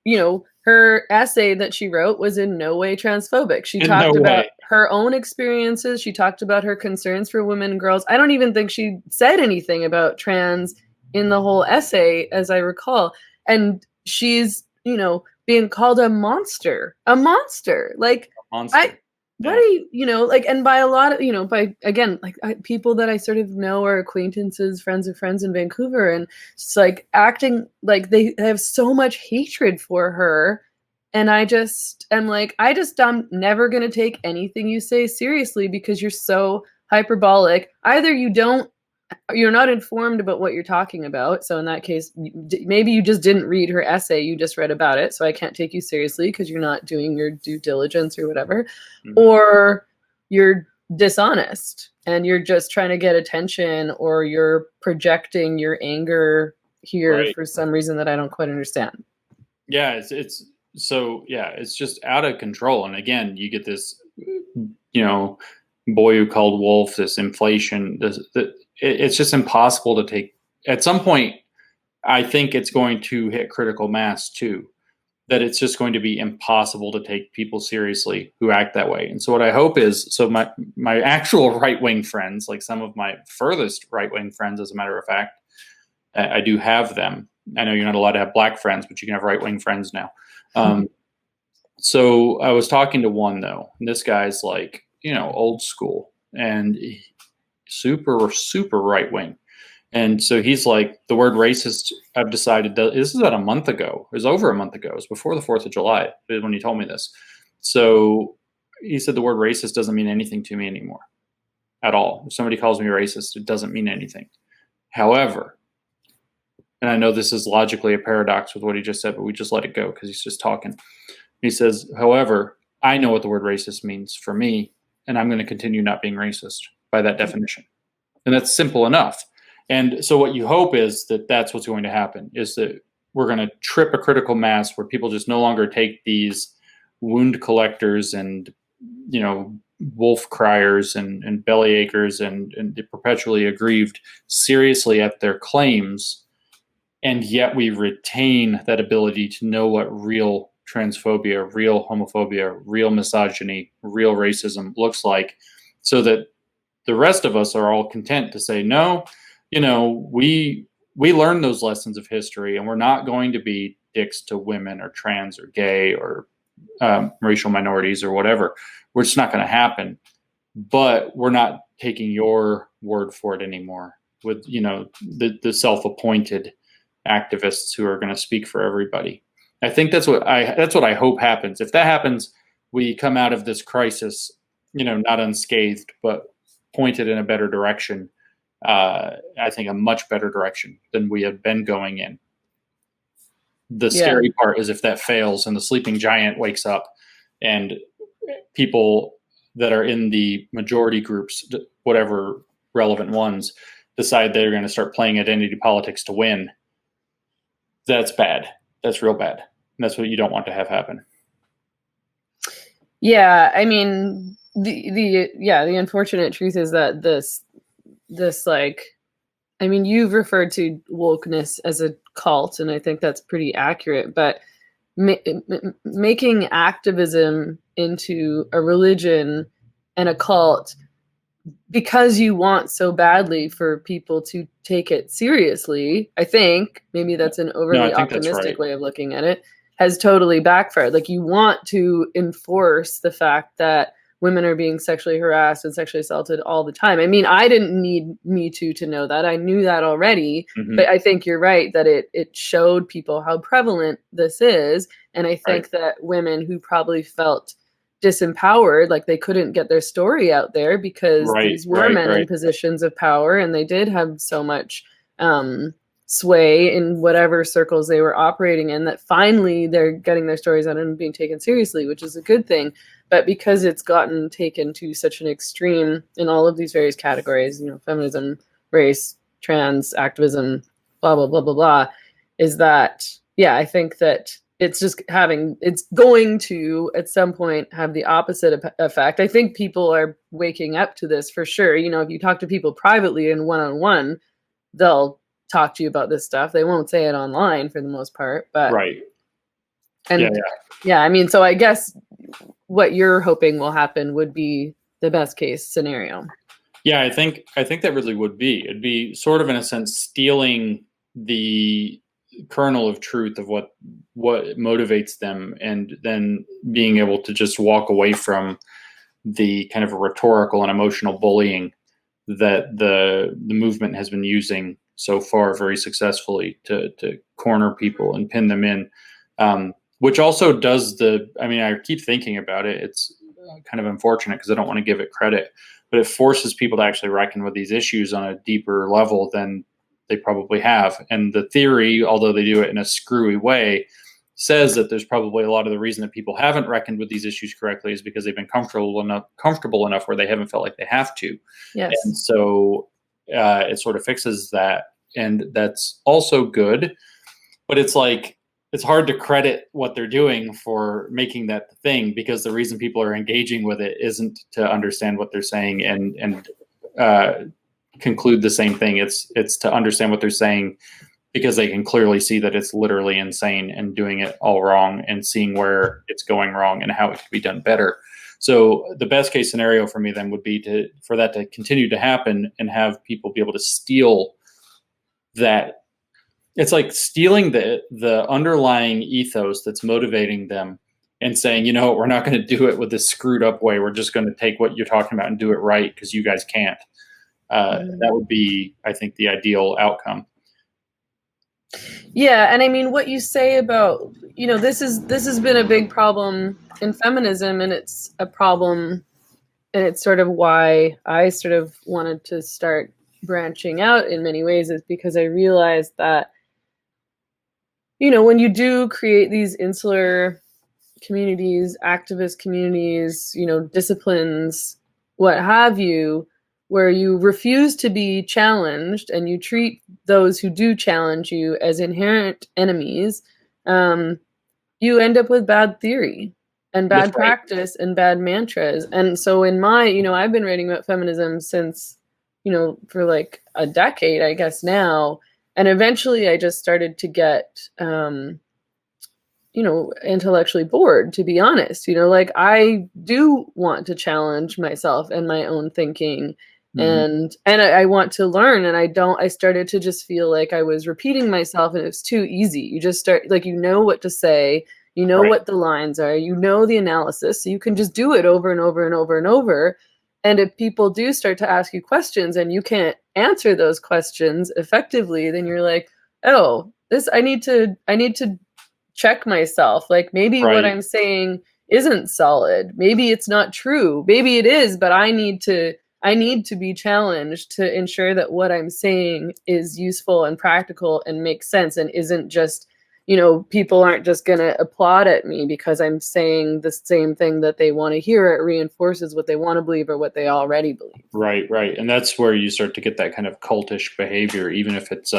her essay that she wrote was in no way transphobic. She talked about her own experiences. She talked about her concerns for women and girls. I don't even think she said anything about trans in the whole essay, as I recall. And she's, being called a monster. Like, what are you, like, and by a lot of, by, again, like people that I sort of know are acquaintances, friends of friends in Vancouver, and it's like acting like they have so much hatred for her. And I'm never going to take anything you say seriously because you're so hyperbolic. Either you're not informed about what you're talking about. So in that case, maybe you just didn't read her essay. You just read about it. So I can't take you seriously because you're not doing your due diligence or whatever. Mm-hmm. Or you're dishonest and you're just trying to get attention, or you're projecting your anger here for some reason that I don't quite understand. Yeah, it's just out of control. And again, you get this, boy who called wolf, this inflation, it's just impossible to take. At some point, I think it's going to hit critical mass too, that it's just going to be impossible to take people seriously who act that way. And so what I hope is, so my actual right-wing friends, like some of my furthest right-wing friends, as a matter of fact, I do have them. I know you're not allowed to have black friends, but you can have right-wing friends now. So I was talking to one though, and this guy's like, old school and super, super right wing. And so he's like, the word racist, I've decided that this is about a month ago. It was over a month ago. It was before the 4th of July when he told me this. So he said the word racist doesn't mean anything to me anymore at all. If somebody calls me racist, it doesn't mean anything. However, and I know this is logically a paradox with what he just said, but we just let it go because he's just talking. He says, however, I know what the word racist means for me, and I'm going to continue not being racist by that definition. And that's simple enough. And so what you hope is that that's what's going to happen, is that we're going to trip a critical mass where people just no longer take these wound collectors and, wolf criers and bellyachers and the perpetually aggrieved seriously at their claims. And yet we retain that ability to know what real transphobia, real homophobia, real misogyny, real racism looks like, so that the rest of us are all content to say, no, we learned those lessons of history, and we're not going to be dicks to women or trans or gay or racial minorities or whatever. We're just not going to happen. But we're not taking your word for it anymore with, the self-appointed activists who are going to speak for everybody. I think that's what I hope happens. If that happens, we come out of this crisis, not unscathed, but pointed in a better direction. I think a much better direction than we have been going in. The scary part is if that fails and the sleeping giant wakes up and people that are in the majority groups, whatever relevant ones, decide they're going to start playing identity politics to win. That's bad. That's real bad. And that's what you don't want to have happen. Yeah, I mean, the unfortunate truth is that this you've referred to wokeness as a cult, and I think that's pretty accurate, but making activism into a religion and a cult because you want so badly for people to take it seriously, I think, maybe that's an overly optimistic way of looking at it, has totally backfired. Like, you want to enforce the fact that women are being sexually harassed and sexually assaulted all the time. I mean, I didn't need Me Too to know that. I knew that already. Mm-hmm. But I think you're right that it showed people how prevalent this is. And I think that women who probably felt disempowered, like they couldn't get their story out there because these were men in positions of power, and they did have so much sway in whatever circles they were operating in, that finally they're getting their stories out and being taken seriously, which is a good thing. But because it's gotten taken to such an extreme in all of these various categories, feminism, race, trans, activism, blah, blah, blah, blah, blah, is that, I think that it's going to, at some point, have the opposite effect. I think people are waking up to this for sure. If you talk to people privately and one-on-one, they'll talk to you about this stuff. They won't say it online for the most part, but And yeah, I mean, so I guess what you're hoping will happen would be the best case scenario. Yeah, I think that really would be. It'd be sort of, in a sense, stealing the kernel of truth of what motivates them, and then being able to just walk away from the kind of rhetorical and emotional bullying that the movement has been using so far very successfully to corner people and pin them in. Which also does I mean, I keep thinking about it. It's kind of unfortunate because I don't want to give it credit, but it forces people to actually reckon with these issues on a deeper level than they probably have. And the theory, although they do it in a screwy way, says that there's probably a lot of the reason that people haven't reckoned with these issues correctly is because they've been comfortable enough where they haven't felt like they have to. Yes. And so it sort of fixes that. And that's also good. But it's like, it's hard to credit what they're doing for making that the thing, because the reason people are engaging with it isn't to understand what they're saying and conclude the same thing. It's to understand what they're saying because they can clearly see that it's literally insane and doing it all wrong, and seeing where it's going wrong and how it could be done better. So the best case scenario for me then would be for that to continue to happen and have people be able to steal that. It's like stealing the underlying ethos that's motivating them and saying, you know, we're not going to do it with this screwed up way. We're just going to take what you're talking about and do it right because you guys can't. That would be, I think, the ideal outcome. Yeah, and I mean, what you say about, you know, this has been a big problem in feminism, and it's a problem, and it's sort of why I sort of wanted to start branching out in many ways, is because I realized that, you know, when you do create these insular communities, activist communities, you know, disciplines, what have you, where you refuse to be challenged and you treat those who do challenge you as inherent enemies, you end up with bad theory and bad practice and bad mantras. And so in my, you know, I've been writing about feminism since, you know, for like a decade, I guess now. And eventually I just started to get, you know, intellectually bored, to be honest. You know, like, I do want to challenge myself and my own thinking. And I want to learn, and I started to just feel like I was repeating myself, and it's too easy. You just start, like, you know what to say, you know what the lines are, you know the analysis, so you can just do it over and over and over and over. And if people do start to ask you questions and you can't answer those questions effectively, then you're like, oh, I need to check myself. Like, maybe what I'm saying isn't solid. Maybe it's not true. Maybe it is, but I need to be challenged to ensure that what I'm saying is useful and practical and makes sense, and isn't just, you know, people aren't just going to applaud at me because I'm saying the same thing that they want to hear. It reinforces what they want to believe or what they already believe. Right. And that's where you start to get that kind of cultish behavior, even if it's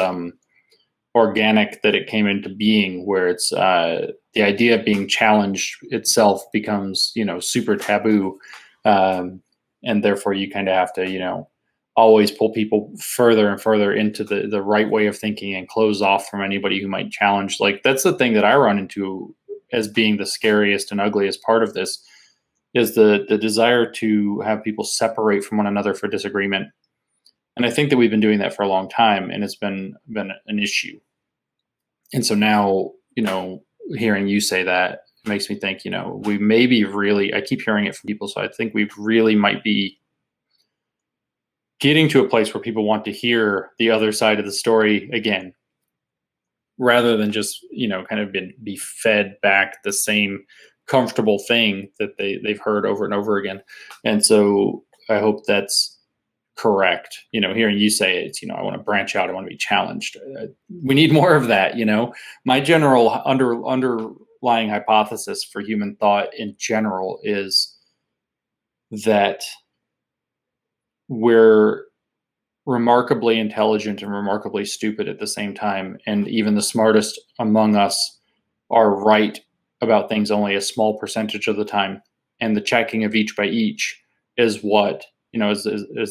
organic, that it came into being, where it's the idea of being challenged itself becomes, you know, super taboo. And therefore you kind of have to, you know, always pull people further and further into the right way of thinking and close off from anybody who might challenge. Like, that's the thing that I run into as being the scariest and ugliest part of this, is the desire to have people separate from one another for disagreement. And I think that we've been doing that for a long time, and it's been an issue. And so now, you know, hearing you say that, it makes me think, you know, we may be really, I keep hearing it from people, so I think we really might be getting to a place where people want to hear the other side of the story again, rather than just, you know, kind of be fed back the same comfortable thing that they've heard over and over again. And so I hope that's correct. You know, hearing you say it's, you know, I want to branch out, I want to be challenged. We need more of that. You know, my general underlying hypothesis for human thought in general is that we're remarkably intelligent and remarkably stupid at the same time. And even the smartest among us are right about things only a small percentage of the time. And the checking of each by each is what as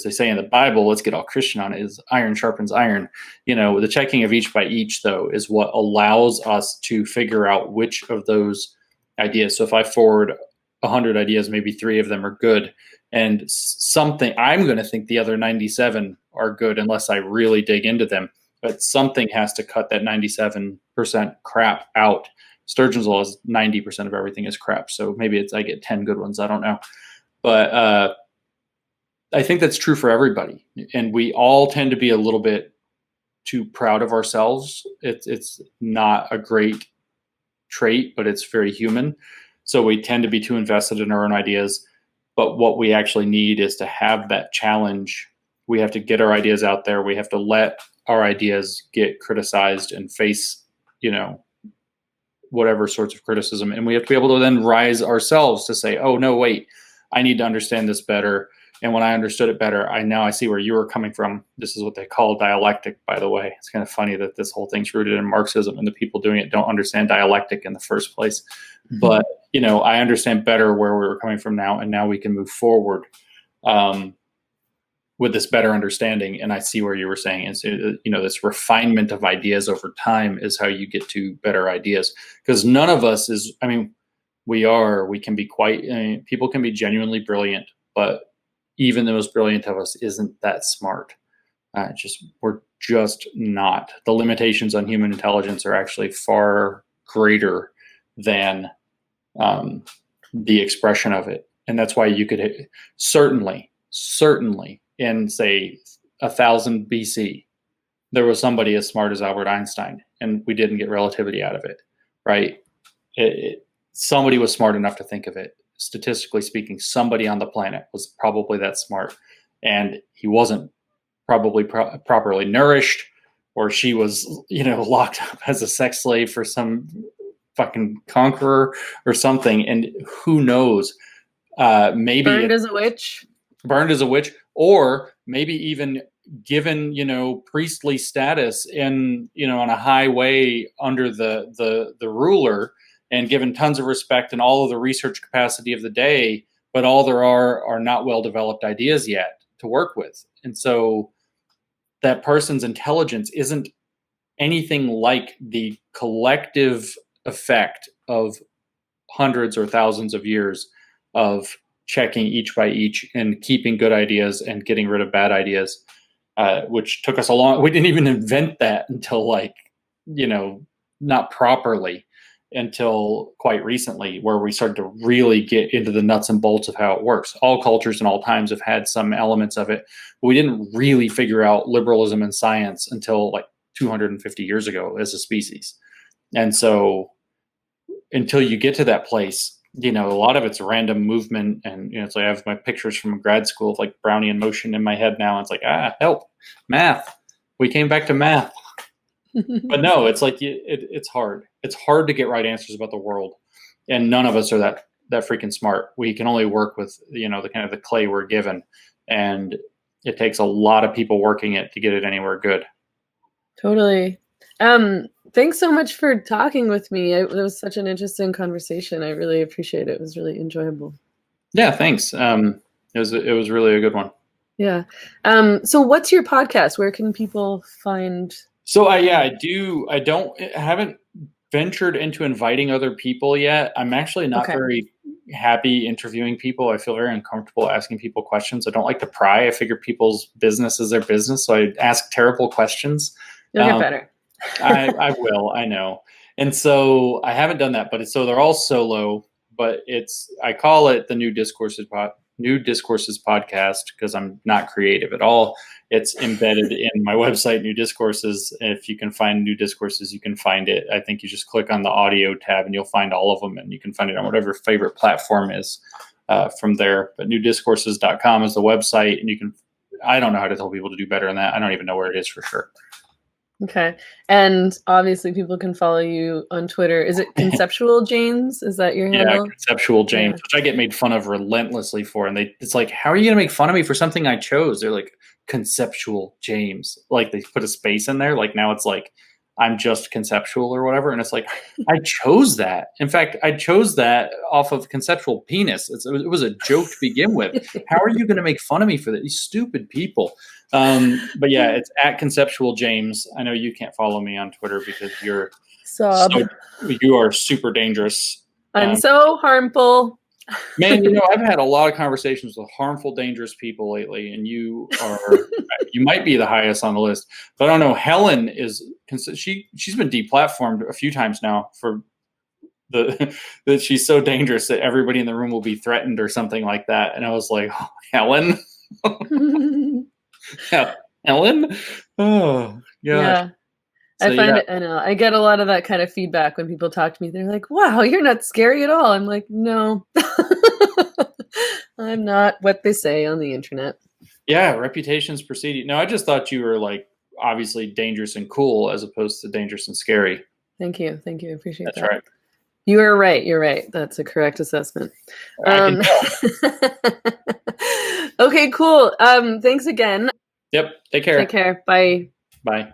they say in the Bible, let's get all Christian on it, is iron sharpens iron. The checking of each by each, though, is what allows us to figure out which of those ideas. So if I forward 100 ideas, maybe 3 of them are good, and something, I'm going to think the other 97 are good unless I really dig into them. But something has to cut that 97% crap out. Sturgeon's law is 90% of everything is crap. So maybe I get 10 good ones. I don't know. But I think that's true for everybody. And we all tend to be a little bit too proud of ourselves. It's not a great trait, but it's very human. So we tend to be too invested in our own ideas. But what we actually need is to have that challenge. We have to get our ideas out there. We have to let our ideas get criticized and face, whatever sorts of criticism. And we have to be able to then rise ourselves to say, oh, no, wait, I need to understand this better. And when I understood it better, I see where you were coming from. This is what they call dialectic, by the way. It's kind of funny that this whole thing's rooted in Marxism and the people doing it don't understand dialectic in the first place. Mm-hmm. But, I understand better where we were coming from now, and now we can move forward with this better understanding. And I see where you were saying, and so, this refinement of ideas over time is how you get to better ideas. Because none of us is, we can be people can be genuinely brilliant, but even the most brilliant of us isn't that smart. We're just not. The limitations on human intelligence are actually far greater than the expression of it. And that's why you could certainly in, say, 1000 BC, there was somebody as smart as Albert Einstein, and we didn't get relativity out of it, right? Somebody was smart enough to think of it. Statistically speaking, somebody on the planet was probably that smart, and he wasn't probably properly nourished, or she was, locked up as a sex slave for some fucking conqueror or something. And who knows, maybe burned as a witch, or maybe even given, priestly status in, on a high way under the ruler, and given tons of respect and all of the research capacity of the day, but all there are not well-developed ideas yet to work with. And so that person's intelligence isn't anything like the collective effect of hundreds or thousands of years of checking each by each and keeping good ideas and getting rid of bad ideas, which took us a long. We didn't even invent that until not properly until quite recently, where we started to really get into the nuts and bolts of how it works. All cultures and all times have had some elements of it, but we didn't really figure out liberalism and science until 250 years ago as a species. And so until you get to that place, a lot of it's random movement. And, so I have my pictures from grad school of Brownian motion in my head now. And it's help, math. We came back to math. But no, it's it's hard. It's hard to get right answers about the world. And none of us are that freaking smart. We can only work with, the kind of the clay we're given. And it takes a lot of people working it to get it anywhere good. Totally. Thanks so much for talking with me. It was such an interesting conversation. I really appreciate it. It was really enjoyable. Yeah, thanks. It was really a good one. Yeah. So what's your podcast? Where can people find? So I haven't ventured into inviting other people yet. I'm actually not very happy interviewing people. I feel very uncomfortable asking people questions. I don't like to pry. I figure people's business is their business. So I ask terrible questions. You'll get better. I will, I know. And so I haven't done that, but so they're all solo, but I call it the New Discourses podcast because I'm not creative at all. It's embedded in my website, New Discourses. If you can find New Discourses, you can find it. I think you just click on the audio tab and you'll find all of them, and you can find it on whatever favorite platform is from there. But newdiscourses.com is the website, and I don't know how to tell people to do better than that. I don't even know where it is for sure. Okay. And obviously people can follow you on Twitter. Is it Conceptual James? Is that your handle? Yeah, Conceptual James, which I get made fun of relentlessly for. And it's how are you going to make fun of me for something I chose? They're Conceptual James. They put a space in there. Now it's I'm just conceptual or whatever. And it's like, I chose that. In fact, I chose that off of conceptual penis. It was a joke to begin with. How are you going to make fun of me for that? These stupid people. But yeah, it's at Conceptual James. I know you can't follow me on Twitter because you are super dangerous. I'm so harmful. Man, I've had a lot of conversations with harmful, dangerous people lately, and you might be the highest on the list. But I don't know. Helen she's been deplatformed a few times now for that she's so dangerous that everybody in the room will be threatened or something like that. And I was like, oh, Helen, yeah, Helen. Oh, gosh. Yeah. So, I get a lot of that kind of feedback when people talk to me. They're like, wow, you're not scary at all. I'm like, no, I'm not what they say on the internet. Yeah, reputations preceding. No, I just thought you were like obviously dangerous and cool as opposed to dangerous and scary. Thank you. I appreciate that. That's right. You are right. You're right. That's a correct assessment. I can tell. Okay, cool. Thanks again. Yep. Take care. Bye. Bye.